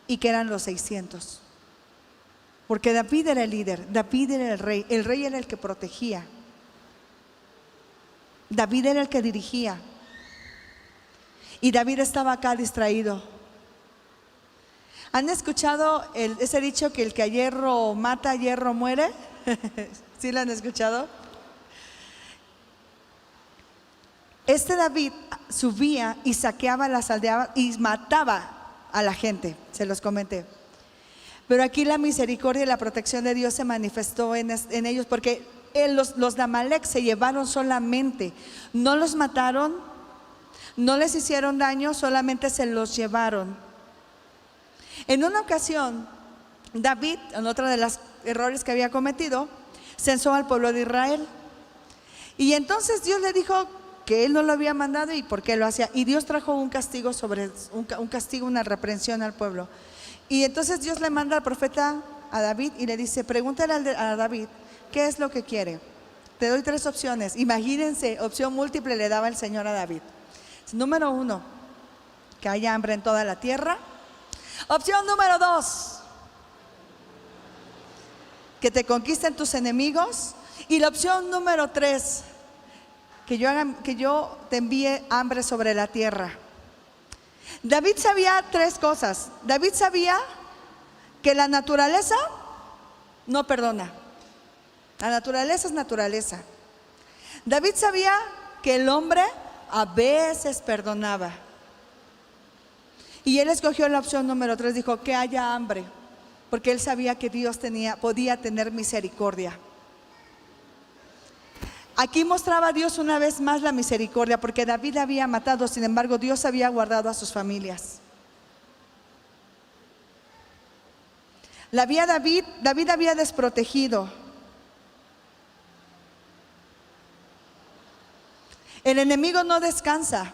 y que eran los 600. Porque David era el líder, David era el rey era el que protegía, David era el que dirigía, y David estaba acá distraído. ¿Han escuchado ese dicho que el que a hierro mata, a hierro muere? ¿Sí lo han escuchado? David subía y saqueaba las aldeas y mataba a la gente, se los comenté. Pero aquí la misericordia y la protección de Dios se manifestó en ellos, porque los de Amalec se llevaron solamente, no los mataron, no les hicieron daño, solamente se los llevaron. En una ocasión, David, en otro de los errores que había cometido, censó al pueblo de Israel. Y entonces Dios le dijo que él no lo había mandado y por qué lo hacía. Y Dios trajo un castigo una reprensión al pueblo. Y entonces Dios le manda al profeta a David y le dice, pregúntale a David, ¿qué es lo que quiere? Te doy 3 opciones. Imagínense, opción múltiple le daba el Señor a David. Número 1, que haya hambre en toda la tierra. Opción número 2, que te conquisten tus enemigos. Y la opción número 3, que yo te envíe hambre sobre la tierra. David sabía 3 cosas. David sabía que la naturaleza no perdona. La naturaleza es naturaleza. David sabía que el hombre a veces perdonaba. Y él escogió la opción número 3, dijo que haya hambre, porque él sabía que Dios podía tener misericordia. Aquí mostraba Dios una vez más la misericordia, porque David había matado, sin embargo Dios había guardado a sus familias. David había desprotegido. El enemigo no descansa.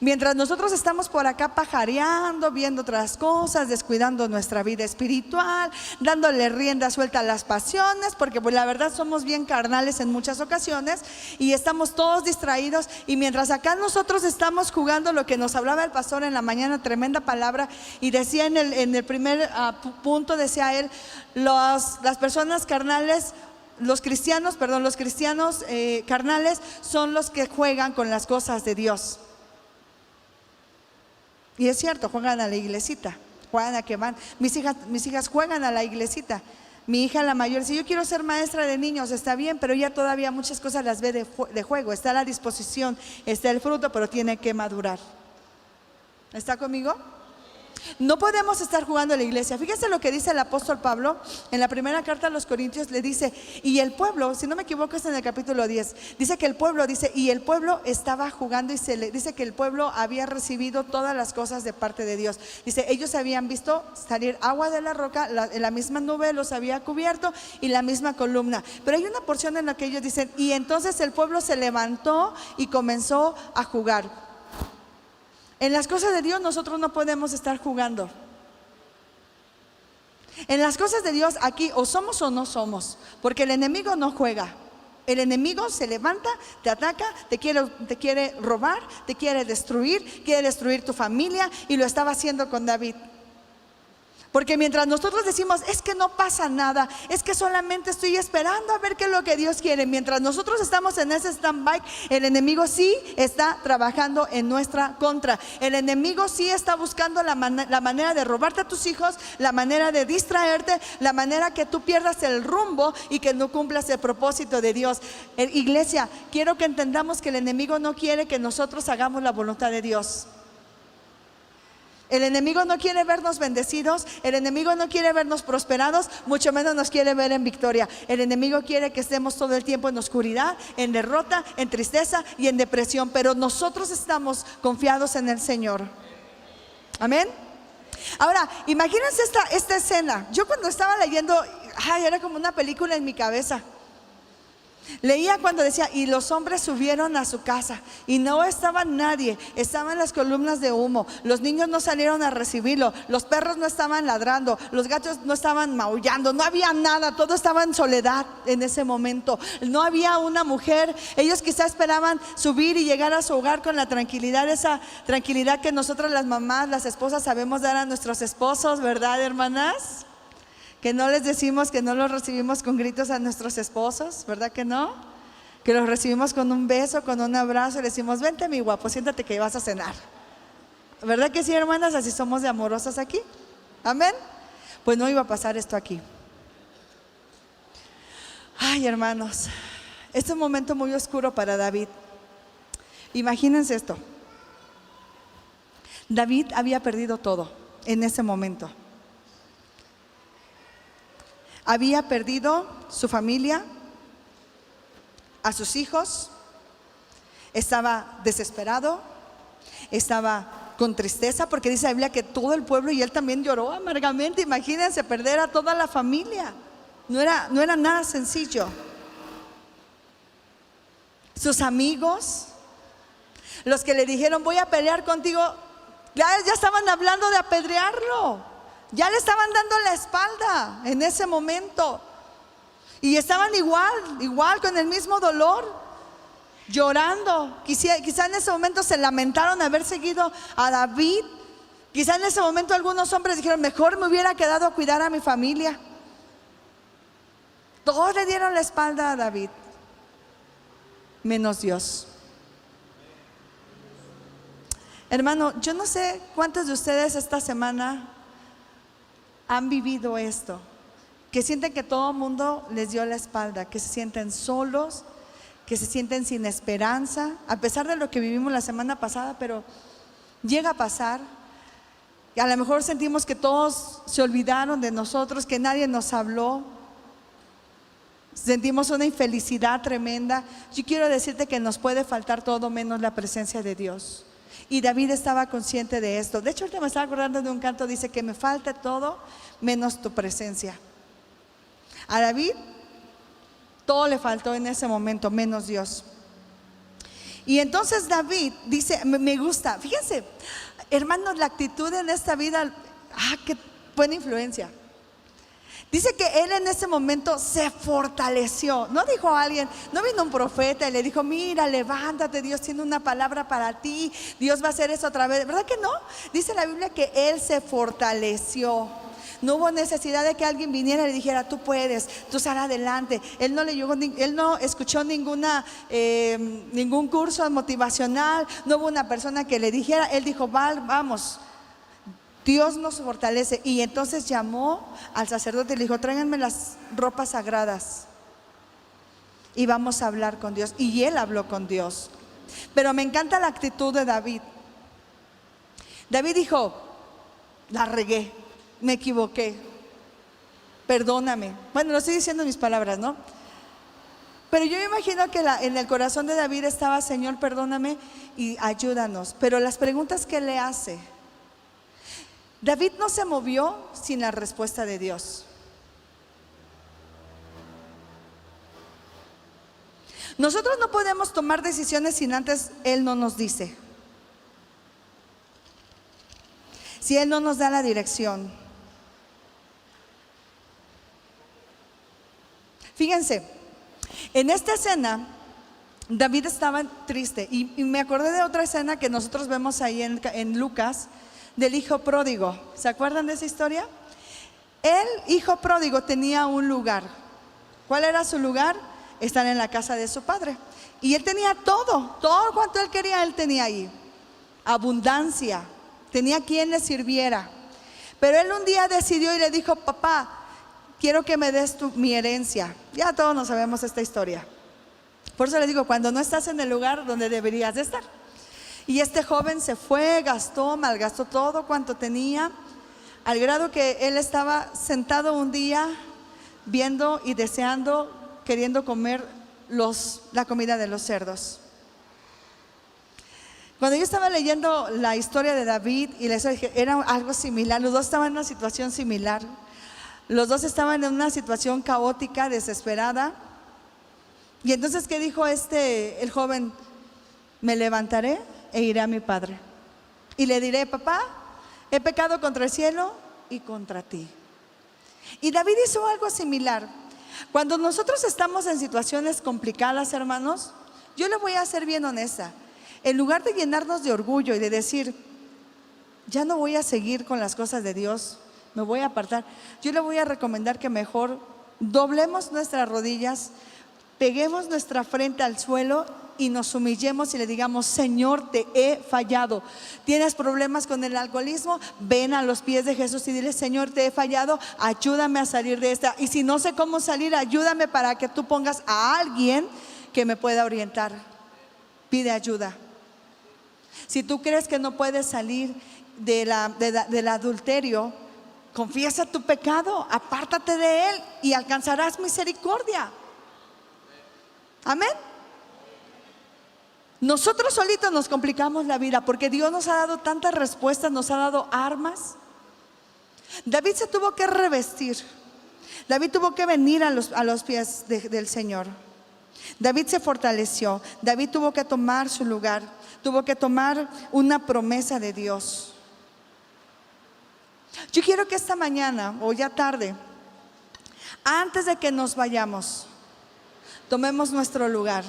Mientras nosotros estamos por acá pajareando, viendo otras cosas, descuidando nuestra vida espiritual, dándole rienda suelta a las pasiones, porque pues la verdad somos bien carnales en muchas ocasiones y estamos todos distraídos. Y mientras acá nosotros estamos jugando lo que nos hablaba el pastor en la mañana, tremenda palabra, y decía en el primer punto, decía él, las personas carnales, los cristianos carnales son los que juegan con las cosas de Dios. Y es cierto, juegan a la iglesita, juegan a que van. Mis hijas juegan a la iglesita. Mi hija la mayor dice, yo quiero ser maestra de niños, está bien, pero ella todavía muchas cosas las ve de juego. Está a la disposición, está el fruto, pero tiene que madurar. ¿Está conmigo? No podemos estar jugando a la iglesia. Fíjense lo que dice el apóstol Pablo en la primera carta a los Corintios. Le dice, y el pueblo, si no me equivoco es en el capítulo 10, dice que el pueblo estaba jugando y dice que el pueblo había recibido todas las cosas de parte de Dios. Dice, ellos habían visto salir agua de la roca, la misma nube los había cubierto y la misma columna. Pero hay una porción en la que ellos dicen, y entonces el pueblo se levantó y comenzó a jugar. En las cosas de Dios nosotros no podemos estar jugando. En las cosas de Dios aquí o somos o no somos, porque el enemigo no juega. El enemigo se levanta, te ataca, te quiere robar, te quiere destruir tu familia, y lo estaba haciendo con David. Porque mientras nosotros decimos, es que no pasa nada, es que solamente estoy esperando a ver qué es lo que Dios quiere, mientras nosotros estamos en ese stand-by, el enemigo sí está trabajando en nuestra contra. El enemigo sí está buscando la manera de robarte a tus hijos, la manera de distraerte, la manera que tú pierdas el rumbo y que no cumplas el propósito de Dios. Iglesia, quiero que entendamos que el enemigo no quiere que nosotros hagamos la voluntad de Dios. El enemigo no quiere vernos bendecidos, el enemigo no quiere vernos prosperados, mucho menos nos quiere ver en victoria. El enemigo quiere que estemos todo el tiempo en oscuridad, en derrota, en tristeza y en depresión, pero nosotros estamos confiados en el Señor. Amén. Ahora, imagínense esta escena. Yo cuando estaba leyendo, era como una película en mi cabeza. Leía cuando decía, y los hombres subieron a su casa y no estaba nadie, estaban las columnas de humo, los niños no salieron a recibirlo, los perros no estaban ladrando, los gatos no estaban maullando, no había nada, todo estaba en soledad en ese momento, no había una mujer. Ellos quizás esperaban subir y llegar a su hogar con la tranquilidad, esa tranquilidad que nosotras las mamás, las esposas sabemos dar a nuestros esposos, ¿verdad, hermanas? Que no les decimos, que no los recibimos con gritos a nuestros esposos, ¿verdad que no? Que los recibimos con un beso, con un abrazo y le decimos, vente mi guapo, siéntate que vas a cenar. ¿Verdad que sí, hermanas? Así somos de amorosas aquí. Amén. Pues no iba a pasar esto aquí. Ay, hermanos, este es un momento muy oscuro para David. Imagínense esto. David había perdido todo en ese momento. Había perdido su familia, a sus hijos, estaba desesperado, estaba con tristeza, porque dice la Biblia que todo el pueblo y él también lloró amargamente. Imagínense perder a toda la familia. No era nada sencillo. Sus amigos, los que le dijeron voy a pelear contigo, ya estaban hablando de apedrearlo. Ya le estaban dando la espalda en ese momento. Y estaban igual con el mismo dolor, llorando. Quizá en ese momento se lamentaron haber seguido a David. Quizá en ese momento algunos hombres dijeron, mejor me hubiera quedado a cuidar a mi familia. Todos le dieron la espalda a David, menos Dios. Hermano, yo no sé cuántos de ustedes esta semana han vivido esto, que sienten que todo el mundo les dio la espalda, que se sienten solos, que se sienten sin esperanza, a pesar de lo que vivimos la semana pasada. Pero llega a pasar, y a lo mejor sentimos que todos se olvidaron de nosotros, que nadie nos habló, sentimos una infelicidad tremenda. Yo quiero decirte que nos puede faltar todo menos la presencia de Dios. Y David estaba consciente de esto. De hecho, ahorita me estaba acordando de un canto, dice que me falta todo menos tu presencia. A David todo le faltó en ese momento, menos Dios. Y entonces David dice, me gusta, fíjense, hermanos, la actitud en esta vida, qué buena influencia. Dice que él en ese momento se fortaleció. No dijo a alguien, no vino un profeta y le dijo, mira, levántate, Dios tiene una palabra para ti, Dios va a hacer eso otra vez. ¿Verdad que no? Dice la Biblia que él se fortaleció. No hubo necesidad de que alguien viniera y le dijera, tú puedes, tú sal adelante. Él no escuchó ningún curso motivacional. No hubo una persona que le dijera. Él dijo, vamos, Dios nos fortalece. Y entonces llamó al sacerdote y le dijo, tráiganme las ropas sagradas y vamos a hablar con Dios. Y él habló con Dios. Pero me encanta la actitud de David. David dijo, la regué, me equivoqué, perdóname. Bueno, lo estoy diciendo en mis palabras, ¿no? Pero yo me imagino que en el corazón de David estaba, Señor, perdóname y ayúdanos. Pero las preguntas que le hace, David no se movió sin la respuesta de Dios. Nosotros no podemos tomar decisiones sin antes Él no nos dice. Si Él no nos da la dirección. Fíjense, en esta escena David estaba triste y me acordé de otra escena que nosotros vemos ahí en Lucas, del hijo pródigo. ¿Se acuerdan de esa historia? El hijo pródigo tenía un lugar. ¿Cuál era su lugar? Estar en la casa de su padre. Y él tenía todo cuanto él quería, él tenía ahí. Abundancia, tenía quien le sirviera. Pero él un día decidió y le dijo, papá, quiero que me des mi herencia. Ya todos nos sabemos esta historia. Por eso les digo, cuando no estás en el lugar donde deberías de estar. Y este joven se fue, malgastó todo cuanto tenía, al grado que él estaba sentado un día viendo y deseando, queriendo comer la comida de los cerdos. Cuando yo estaba leyendo la historia de David y era algo similar, los dos estaban en una situación similar. Los dos estaban en una situación caótica, desesperada. Y entonces, ¿qué dijo el joven? Me levantaré e iré a mi padre y le diré, papá, he pecado contra el cielo y contra ti. Y David hizo algo similar. Cuando nosotros estamos en situaciones complicadas, hermanos, yo le voy a ser bien honesta. En lugar de llenarnos de orgullo y de decir, ya no voy a seguir con las cosas de Dios, me voy a apartar, yo le voy a recomendar que mejor doblemos nuestras rodillas, peguemos nuestra frente al suelo y nos humillemos y le digamos, Señor, te he fallado. ¿Tienes problemas con el alcoholismo? Ven a los pies de Jesús y dile, Señor, te he fallado, ayúdame a salir de esta. Y si no sé cómo salir, ayúdame para que tú pongas a alguien que me pueda orientar. Pide ayuda. Si tú crees que no puedes salir del adulterio, confiesa tu pecado, apártate de él y alcanzarás misericordia. Amén. Nosotros solitos nos complicamos la vida porque Dios nos ha dado tantas respuestas, nos ha dado armas. David se tuvo que revestir. David tuvo que venir a los pies del Señor. David se fortaleció. David tuvo que tomar su lugar. Tuvo que tomar una promesa de Dios. Yo quiero que esta mañana o ya tarde, antes de que nos vayamos, tomemos nuestro lugar.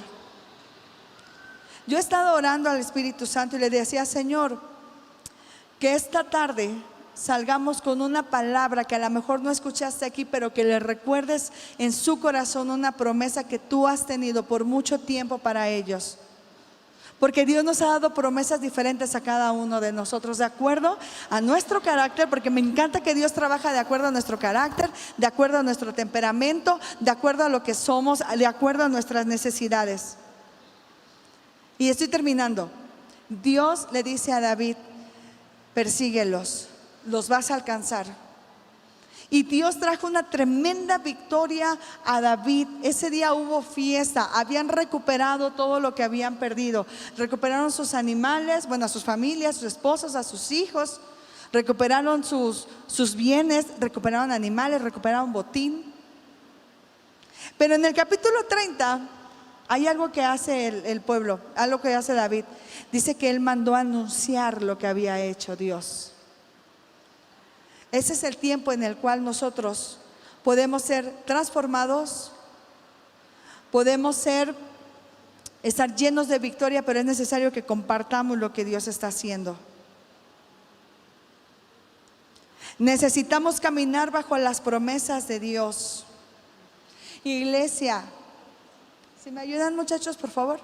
Yo he estado orando al Espíritu Santo y le decía: Señor, que esta tarde salgamos con una palabra que a lo mejor no escuchaste aquí, pero que le recuerdes en su corazón una promesa que tú has tenido por mucho tiempo para ellos. Porque Dios nos ha dado promesas diferentes a cada uno de nosotros, de acuerdo a nuestro carácter, porque me encanta que Dios trabaja de acuerdo a nuestro carácter, de acuerdo a nuestro temperamento, de acuerdo a lo que somos, de acuerdo a nuestras necesidades. Y estoy terminando. Dios le dice a David: persíguelos, los vas a alcanzar. Y Dios trajo una tremenda victoria a David. Ese día hubo fiesta, habían recuperado todo lo que habían perdido. Recuperaron sus animales, bueno, a sus familias, sus esposos, a sus hijos. Recuperaron sus bienes, recuperaron animales, recuperaron botín. Pero en el capítulo 30 hay algo que hace el pueblo, algo que hace David. Dice que él mandó a anunciar lo que había hecho Dios. Ese es el tiempo en el cual nosotros podemos ser transformados, podemos estar llenos de victoria, pero es necesario que compartamos lo que Dios está haciendo. Necesitamos caminar bajo las promesas de Dios. Iglesia, si me ayudan muchachos, por favor.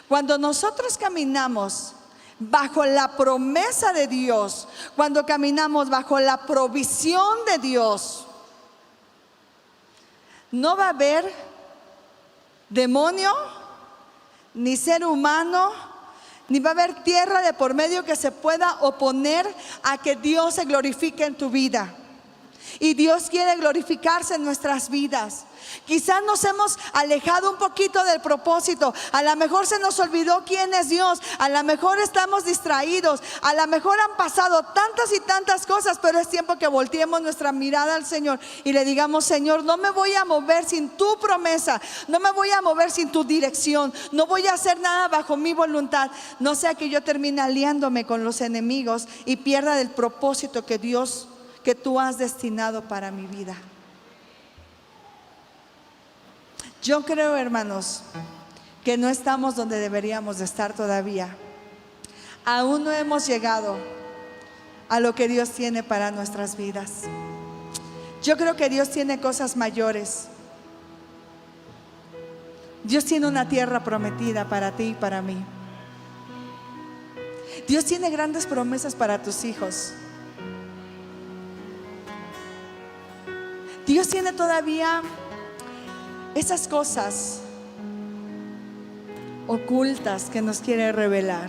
Cuando nosotros caminamos bajo la promesa de Dios, cuando caminamos bajo la provisión de Dios, no va a haber demonio, ni ser humano, ni va a haber tierra de por medio que se pueda oponer a que Dios se glorifique en tu vida. Y Dios quiere glorificarse en nuestras vidas. Quizás nos hemos alejado un poquito del propósito. A lo mejor se nos olvidó quién es Dios. A lo mejor estamos distraídos. A lo mejor han pasado tantas y tantas cosas. Pero es tiempo que volteemos nuestra mirada al Señor y le digamos: Señor, no me voy a mover sin tu promesa. No me voy a mover sin tu dirección. No voy a hacer nada bajo mi voluntad. No sea que yo termine aliándome con los enemigos y pierda el propósito que tú has destinado para mi vida. Yo creo, hermanos, que no estamos donde deberíamos de estar todavía. Aún no hemos llegado a lo que Dios tiene para nuestras vidas. Yo creo que Dios tiene cosas mayores. Dios tiene una tierra prometida para ti y para mí. Dios tiene grandes promesas para tus hijos. Dios tiene todavía esas cosas ocultas que nos quiere revelar.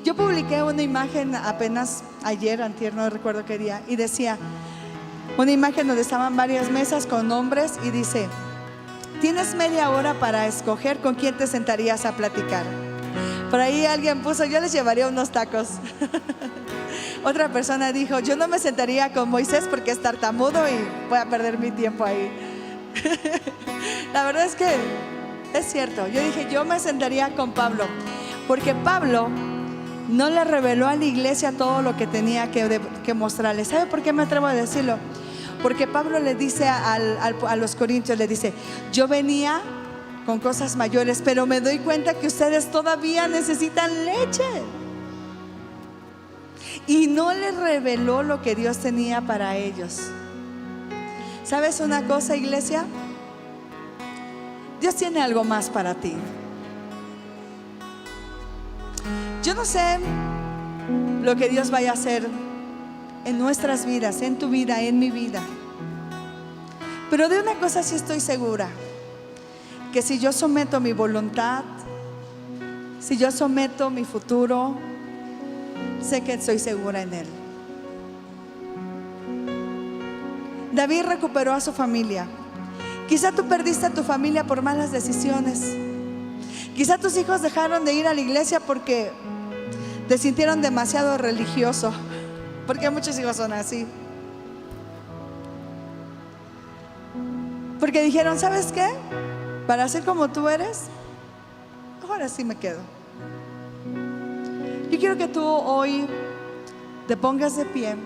Yo publiqué una imagen apenas ayer, antier, no recuerdo qué día, y decía, una imagen donde estaban varias mesas con hombres y dice: tienes media hora para escoger con quién te sentarías a platicar. Por ahí alguien puso: yo les llevaría unos tacos. Otra persona dijo: yo no me sentaría con Moisés porque es tartamudo y voy a perder mi tiempo ahí. La verdad es que es cierto. Yo dije: yo me sentaría con Pablo, porque Pablo no le reveló a la iglesia todo lo que tenía que mostrarle. ¿Sabe por qué me atrevo a decirlo? Porque Pablo le dice a los corintios, le dice: yo venía con cosas mayores, pero me doy cuenta que ustedes todavía necesitan leche. Y no les reveló lo que Dios tenía para ellos. ¿Sabes una cosa, iglesia? Dios tiene algo más para ti. Yo no sé lo que Dios vaya a hacer en nuestras vidas, en tu vida, en mi vida. Pero de una cosa sí estoy segura: que si yo someto mi voluntad, si yo someto mi futuro, sé que estoy segura en Él. David recuperó a su familia. Quizá tú perdiste a tu familia por malas decisiones. Quizá tus hijos dejaron de ir a la iglesia porque te sintieron demasiado religioso, porque muchos hijos son así. Porque dijeron, ¿sabes qué? Para ser como tú eres, ahora sí me quedo. Yo quiero que tú hoy te pongas de pie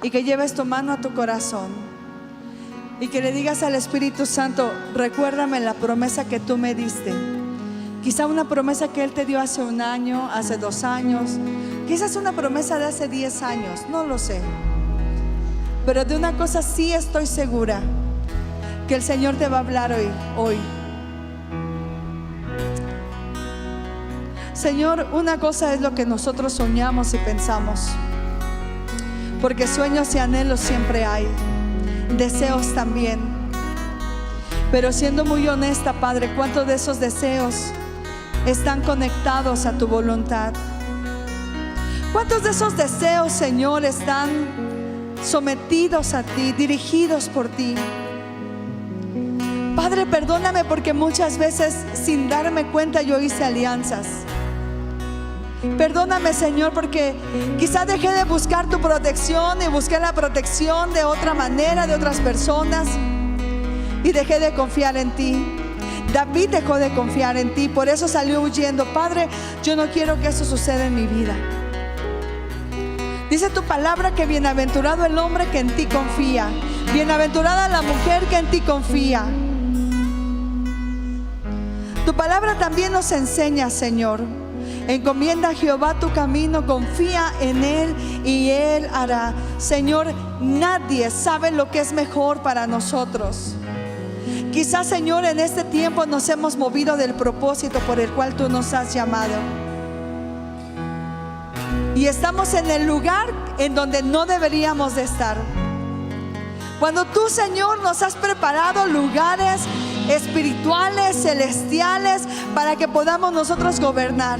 y que lleves tu mano a tu corazón y que le digas al Espíritu Santo, recuérdame la promesa que tú me diste. Quizá una promesa que Él te dio hace 1 año, hace 2 años, quizás una promesa de hace 10 años, no lo sé. Pero de una cosa sí estoy segura, que el Señor te va a hablar hoy. Señor, una cosa es lo que nosotros soñamos y pensamos, porque sueños y anhelos siempre hay, deseos también. Pero siendo muy honesta, Padre, ¿cuántos de esos deseos están conectados a tu voluntad? ¿Cuántos de esos deseos, Señor, están sometidos a ti, dirigidos por ti? Padre, perdóname porque muchas veces sin darme cuenta yo hice alianzas. Perdóname, Señor, porque quizá dejé de buscar tu protección y busqué la protección de otra manera, de otras personas, y dejé de confiar en ti. David dejó de confiar en ti, por eso salió huyendo. Padre, yo no quiero que eso suceda en mi vida. Dice tu palabra que bienaventurado el hombre que en ti confía, bienaventurada la mujer que en ti confía. Tu palabra también nos enseña, Señor, encomienda a Jehová tu camino, confía en Él y Él hará. Señor, nadie sabe lo que es mejor para nosotros. Quizás, Señor, en este tiempo nos hemos movido del propósito por el cual tú nos has llamado, y estamos en el lugar en donde no deberíamos de estar. Cuando tú, Señor, nos has preparado lugares espirituales, celestiales, para que podamos nosotros gobernar.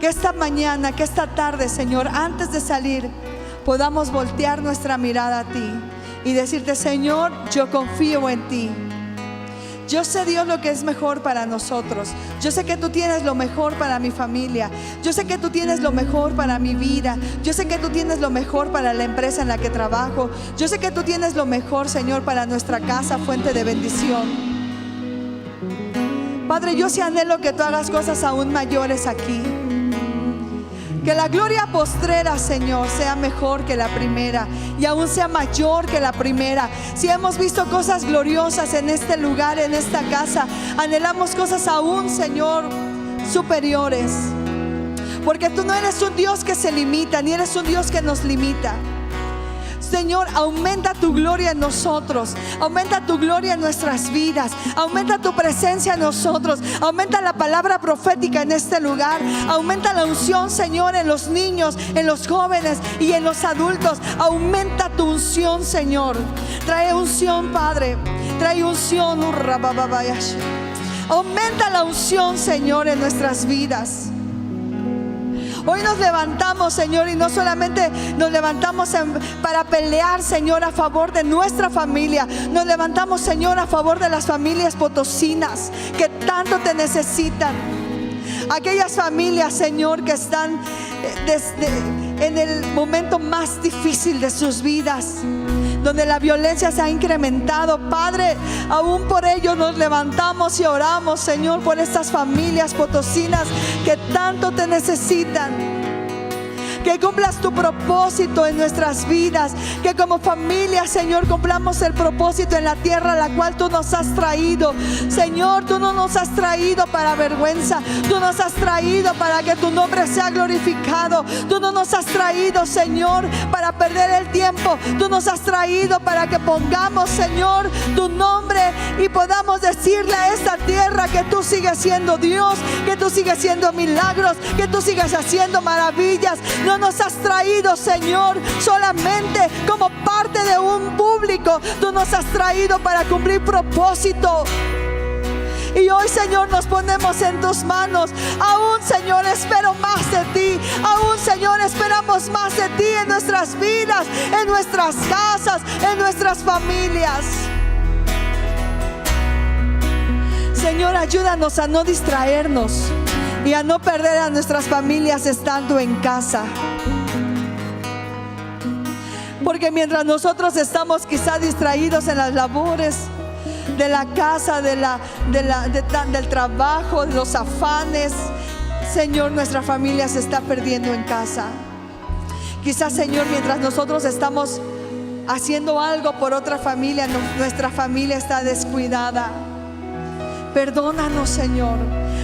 Que esta mañana, que esta tarde, Señor, antes de salir, podamos voltear nuestra mirada a ti y decirte, Señor, yo confío en ti. Yo sé, Dios, lo que es mejor para nosotros. Yo sé que tú tienes lo mejor para mi familia. Yo sé que tú tienes lo mejor para mi vida. Yo sé que tú tienes lo mejor para la empresa en la que trabajo. Yo sé que tú tienes lo mejor, Señor, para nuestra casa, fuente de bendición. Padre, yo sí anhelo que tú hagas cosas aún mayores aquí. Que la gloria postrera, Señor, sea mejor que la primera y aún sea mayor que la primera. Si hemos visto cosas gloriosas en este lugar, en esta casa, anhelamos cosas aún, Señor, superiores. Porque tú no eres un Dios que se limita, ni eres un Dios que nos limita. Señor, aumenta tu gloria en nosotros, aumenta tu gloria en nuestras vidas, aumenta tu presencia en nosotros, aumenta la palabra profética en este lugar, aumenta la unción, Señor, en los niños, en los jóvenes y en los adultos. Aumenta tu unción, Señor. Trae unción, Padre, trae unción. Aumenta la unción, Señor, en nuestras vidas. Hoy nos levantamos, Señor, y no solamente nos levantamos para pelear, Señor, a favor de nuestra familia. Nos levantamos, Señor, a favor de las familias potosinas que tanto te necesitan. Aquellas familias, Señor, que están en el momento más difícil de sus vidas, donde la violencia se ha incrementado. Padre, aún por ello nos levantamos y oramos, Señor, por estas familias potosinas que tanto te necesitan. Que cumplas tu propósito en nuestras vidas. Que como familia, Señor, cumplamos el propósito en la tierra a la cual tú nos has traído. Señor, tú no nos has traído para vergüenza. Tú nos has traído para que tu nombre sea glorificado. Tú no nos has traído, Señor, para perder el tiempo. Tú nos has traído para que pongamos, Señor, tu nombre y podamos decirle a esta tierra que tú sigues siendo Dios, que tú sigues haciendo milagros, que tú sigues haciendo maravillas. No nos has traído, Señor, solamente como parte de un público. Tú nos has traído para cumplir propósito. Y hoy, Señor, nos ponemos en tus manos. Aún, Señor, espero más de ti. Aún, Señor, esperamos más de ti en nuestras vidas, en nuestras casas, en nuestras familias. Señor, ayúdanos a no distraernos y a no perder a nuestras familias estando en casa. Porque mientras nosotros estamos quizá distraídos en las labores de la casa, del trabajo, de los afanes, Señor, nuestra familia se está perdiendo en casa. Quizás, Señor, mientras nosotros estamos haciendo algo por otra familia, nuestra familia está descuidada. Perdónanos, Señor,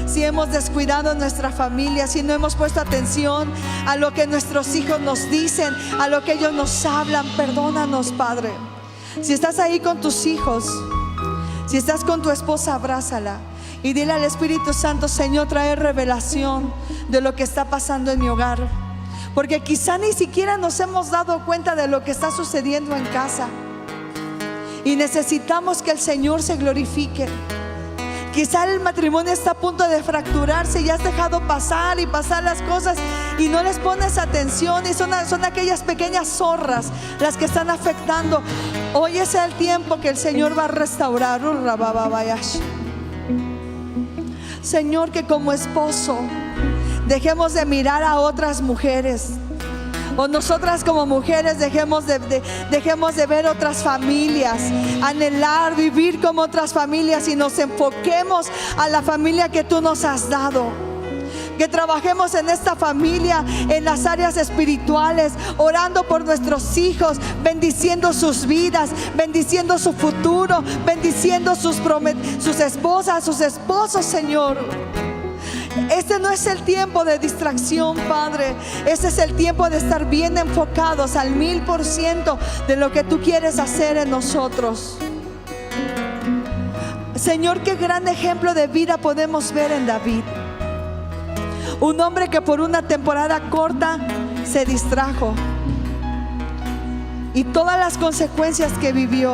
si hemos descuidado a nuestra familia, si no hemos puesto atención a lo que nuestros hijos nos dicen, a lo que ellos nos hablan. Perdónanos, Padre. Si estás ahí con tus hijos, si estás con tu esposa, abrázala y dile al Espíritu Santo: Señor, trae revelación de lo que está pasando en mi hogar. Porque quizá ni siquiera nos hemos dado cuenta de lo que está sucediendo en casa, y necesitamos que el Señor se glorifique. Quizá el matrimonio está a punto de fracturarse y has dejado pasar y pasar las cosas y no les pones atención, y son aquellas pequeñas zorras las que están afectando. Hoy es el tiempo que el Señor va a restaurar. Señor, que como esposo dejemos de mirar a otras mujeres, o nosotras como mujeres dejemos de ver otras familias, anhelar vivir como otras familias, y nos enfoquemos a la familia que tú nos has dado. Que trabajemos en esta familia, en las áreas espirituales, orando por nuestros hijos, bendiciendo sus vidas, bendiciendo su futuro, bendiciendo sus esposas, sus esposos, Señor. Este no es el tiempo de distracción, Padre. Este es el tiempo de estar bien enfocados al 1000% de lo que tú quieres hacer en nosotros. Señor, qué gran ejemplo de vida podemos ver en David. Un hombre que por una temporada corta se distrajo, y todas las consecuencias que vivió.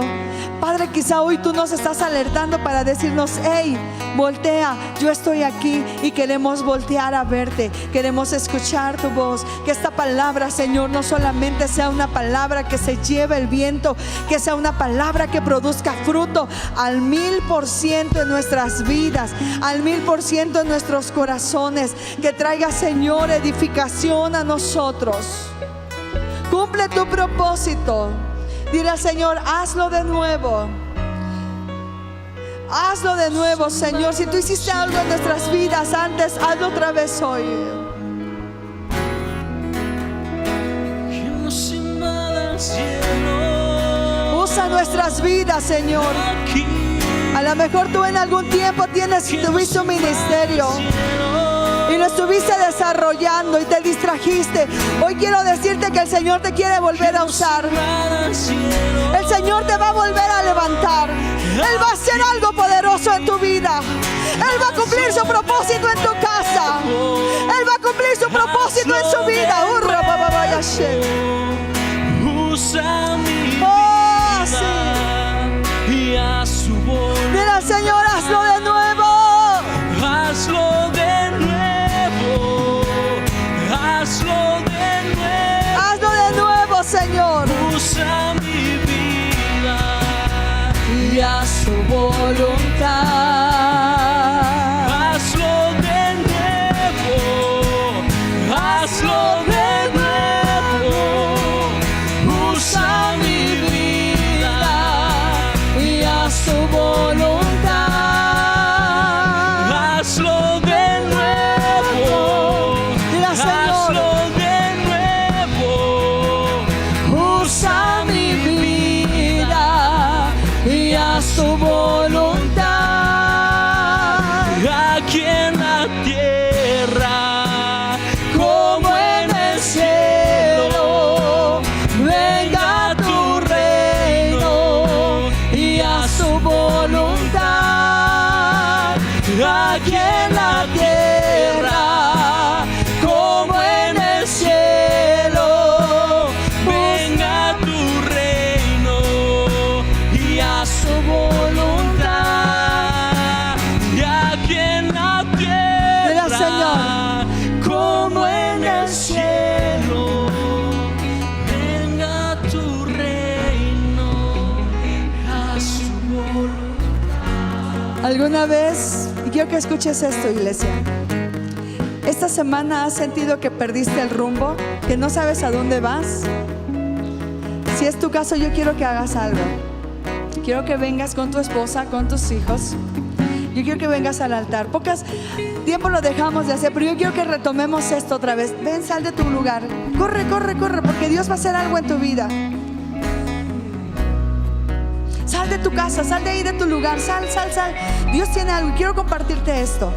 Padre, quizá hoy tú nos estás alertando para decirnos: hey, voltea, yo estoy aquí, y queremos voltear a verte, queremos escuchar tu voz. Que esta palabra, Señor, no solamente sea una palabra que se lleve el viento, que sea una palabra que produzca fruto al 1000% en nuestras vidas, al 1000% en nuestros corazones. Que traiga, Señor, edificación a nosotros. Cumple tu propósito. Dile al Señor: hazlo de nuevo. Hazlo de nuevo, Señor. Si tú hiciste algo en nuestras vidas antes, hazlo otra vez hoy. Usa nuestras vidas, Señor. A lo mejor tú en algún tiempo tuviste un ministerio y lo estuviste desarrollando y te distrajiste. Hoy quiero decirte que el Señor te quiere volver a usar. El Señor te va a volver a levantar. Él va a hacer algo poderoso en tu vida. Él va a cumplir su propósito en tu casa. Él va a cumplir su propósito en su vida. Usa mi vida, sí. Y a su voz. Dile al Señor: hazlo de nuevo. Hazlo de nuevo. Hazlo de nuevo. Hazlo de nuevo, Señor. Usa mi vida Y a su voluntad. Hazlo de nuevo. Hazlo de nuevo. Usa mi vida Y a su voluntad. Hazlo de nuevo. Dile al Señor: Hazlo de nuevo. usa mi vida y a su voluntad. Aquí en la tierra como en el ¿Alguna vez, y quiero que escuches esto, iglesia, esta semana has sentido que perdiste el rumbo, que no sabes a dónde vas? Si es tu caso, yo quiero que hagas algo. Quiero que vengas con tu esposa, con tus hijos. Yo quiero que vengas al altar. Pocas tiempo lo dejamos de hacer, pero yo quiero que retomemos esto otra vez. Ven, sal de tu lugar. Corre, corre, corre, porque Dios va a hacer algo en tu vida. Sal de tu casa, sal de ahí de tu lugar. Sal, sal, sal. Dios tiene algo y quiero compartirte esto.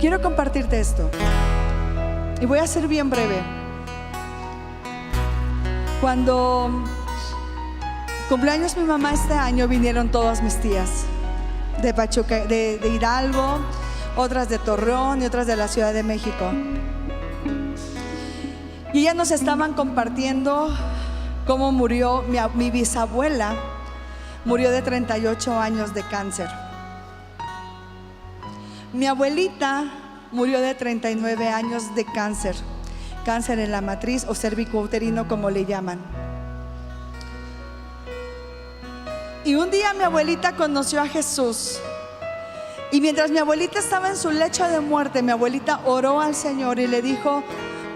Quiero compartirte esto. Y voy a ser bien breve. Cuando cumpleaños mi mamá este año, vinieron todas mis tías de Pachuca, de Hidalgo, otras de Torreón y otras de la Ciudad de México. Y ellas nos estaban compartiendo cómo murió mi bisabuela. Murió de 38 años de cáncer. Mi abuelita murió de 39 años de cáncer. Cáncer en la matriz o cervicouterino, como le llaman. Y un día mi abuelita conoció a Jesús. Y mientras mi abuelita estaba en su lecho de muerte, mi abuelita oró al Señor y le dijo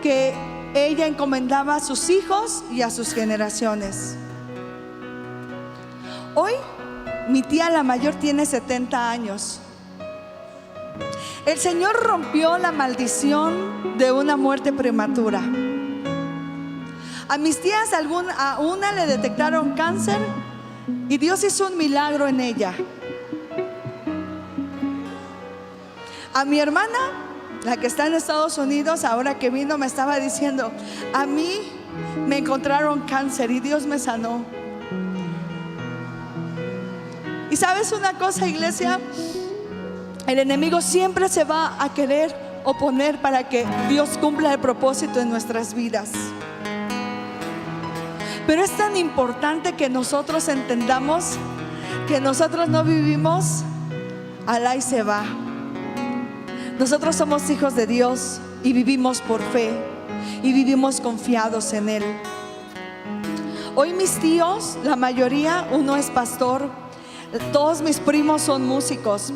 que ella encomendaba a sus hijos y a sus generaciones. Hoy mi tía la mayor tiene 70 años. El Señor rompió la maldición de una muerte prematura. A mis tías a una le detectaron cáncer y Dios hizo un milagro en ella. A mi hermana, la que está en Estados Unidos, ahora que vino me estaba diciendo: a mí me encontraron cáncer y Dios me sanó. Y sabes una cosa, iglesia, el enemigo siempre se va a querer oponer para que Dios cumpla el propósito en nuestras vidas. Pero es tan importante que nosotros entendamos que nosotros no vivimos al ahí se va. Nosotros somos hijos de Dios y vivimos por fe y vivimos confiados en Él. Hoy mis tíos, la mayoría, uno es pastor, todos mis primos son músicos.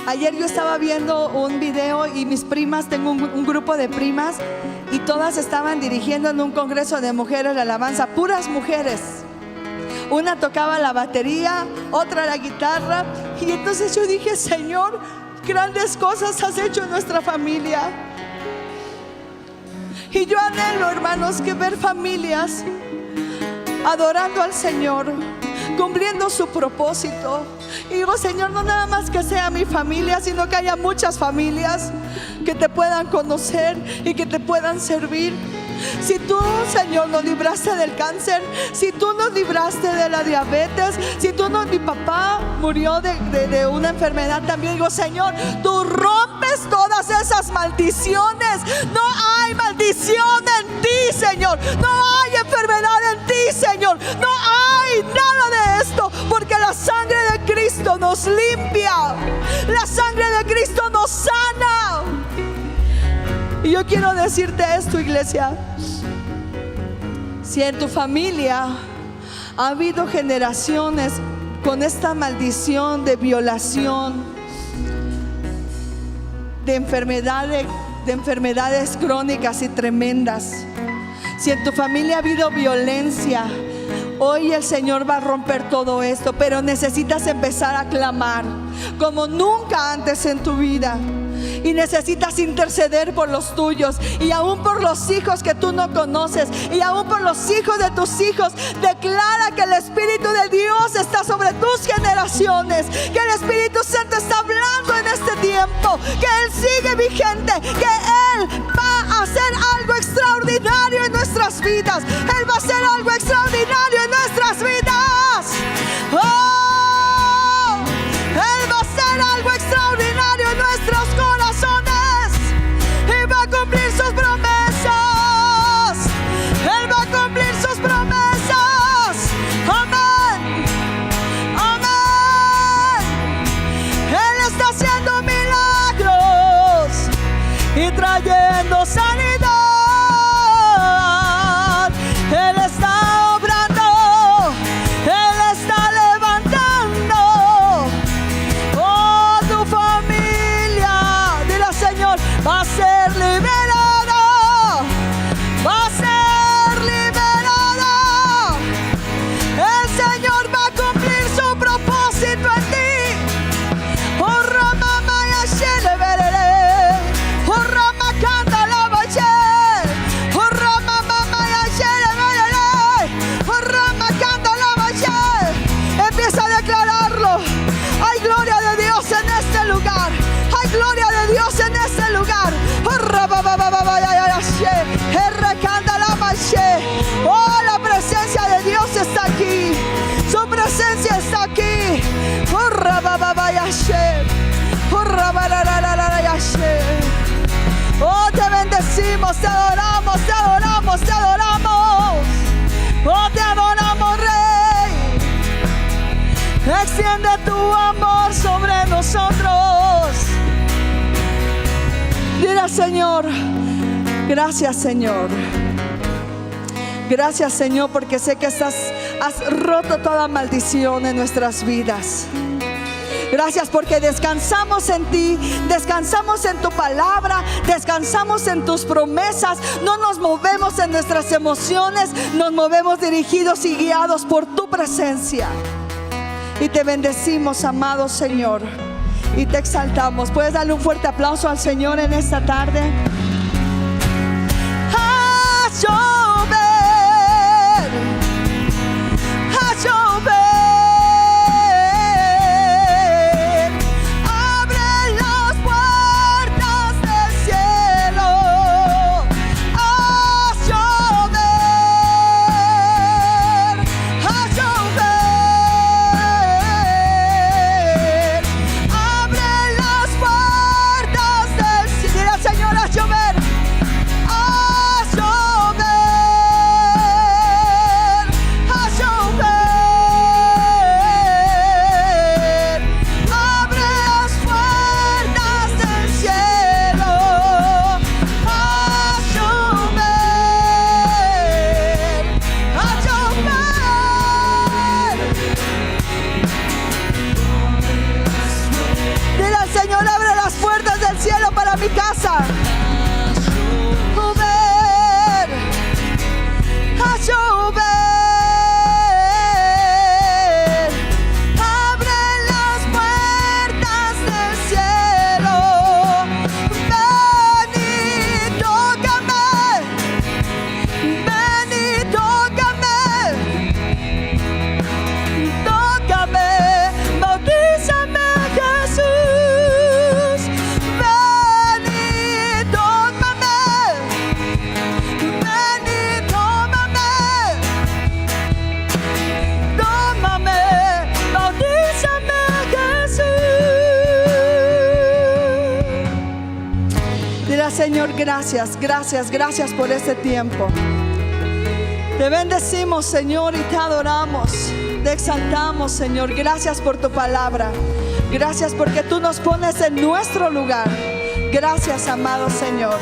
Ayer yo estaba viendo un video y mis primas, tengo un grupo de primas, y todas estaban dirigiendo en un congreso de mujeres de alabanza, puras mujeres. Una tocaba la batería, otra la guitarra, y entonces yo dije: Señor, grandes cosas has hecho en nuestra familia. Y yo anhelo, hermanos, que ver familias adorando al Señor, cumpliendo su propósito. Y digo: Señor, no nada más que sea mi familia, sino que haya muchas familias que te puedan conocer y que te puedan servir. Si tú, Señor, nos libraste del cáncer, si tú nos libraste de la diabetes, si tú no, mi papá murió de una enfermedad también. Digo: Señor, tú rompes todas esas maldiciones. No hay maldición en ti, Señor. No hay enfermedad en ti, Señor. No hay nada de esto, porque la sangre de Cristo nos limpia. La sangre de Cristo nos sana. Y yo quiero decirte esto, iglesia: si en tu familia ha habido generaciones con esta maldición de violación, de enfermedades crónicas y tremendas, si en tu familia ha habido violencia, hoy el Señor va a romper todo esto. Pero necesitas empezar a clamar como nunca antes en tu vida. Y necesitas interceder por los tuyos, y aún por los hijos que tú no conoces, y aún por los hijos de tus hijos. Declara que el Espíritu de Dios está sobre tus generaciones, que el Espíritu Santo está hablando en este tiempo, que Él sigue vigente, que Él va a hacer algo extraordinario en nuestras vidas. Él va a hacer algo extraordinario en nuestras vidas. ¡Oh! Él va a hacer algo extraordinario en nuestros corazones y va a cumplir sus promesas. Él va a cumplir sus promesas. Amén, amén. Él está haciendo milagros y trayendo sanidad. Él está obrando, Él Extiende tu amor sobre nosotros. Dile al Señor, gracias Señor. Gracias Señor, porque sé que has roto toda maldición en nuestras vidas. Gracias porque descansamos en ti, descansamos en tu palabra, descansamos en tus promesas. No nos movemos en nuestras emociones, nos movemos dirigidos y guiados por tu presencia. Y te bendecimos, amado Señor, y te exaltamos. ¿Puedes darle un fuerte aplauso al Señor en esta tarde? Haz llover, haz llover. Mi casa, llover, a llover, abre las puertas del cielo, ven y tócame, ven y tócame, tócame, bautízame Jesús. Señor, gracias, gracias, gracias por este tiempo. Te bendecimos, Señor, y te adoramos. Te exaltamos, Señor. Gracias por tu palabra. Gracias porque tú nos pones en nuestro lugar. Gracias, amado Señor.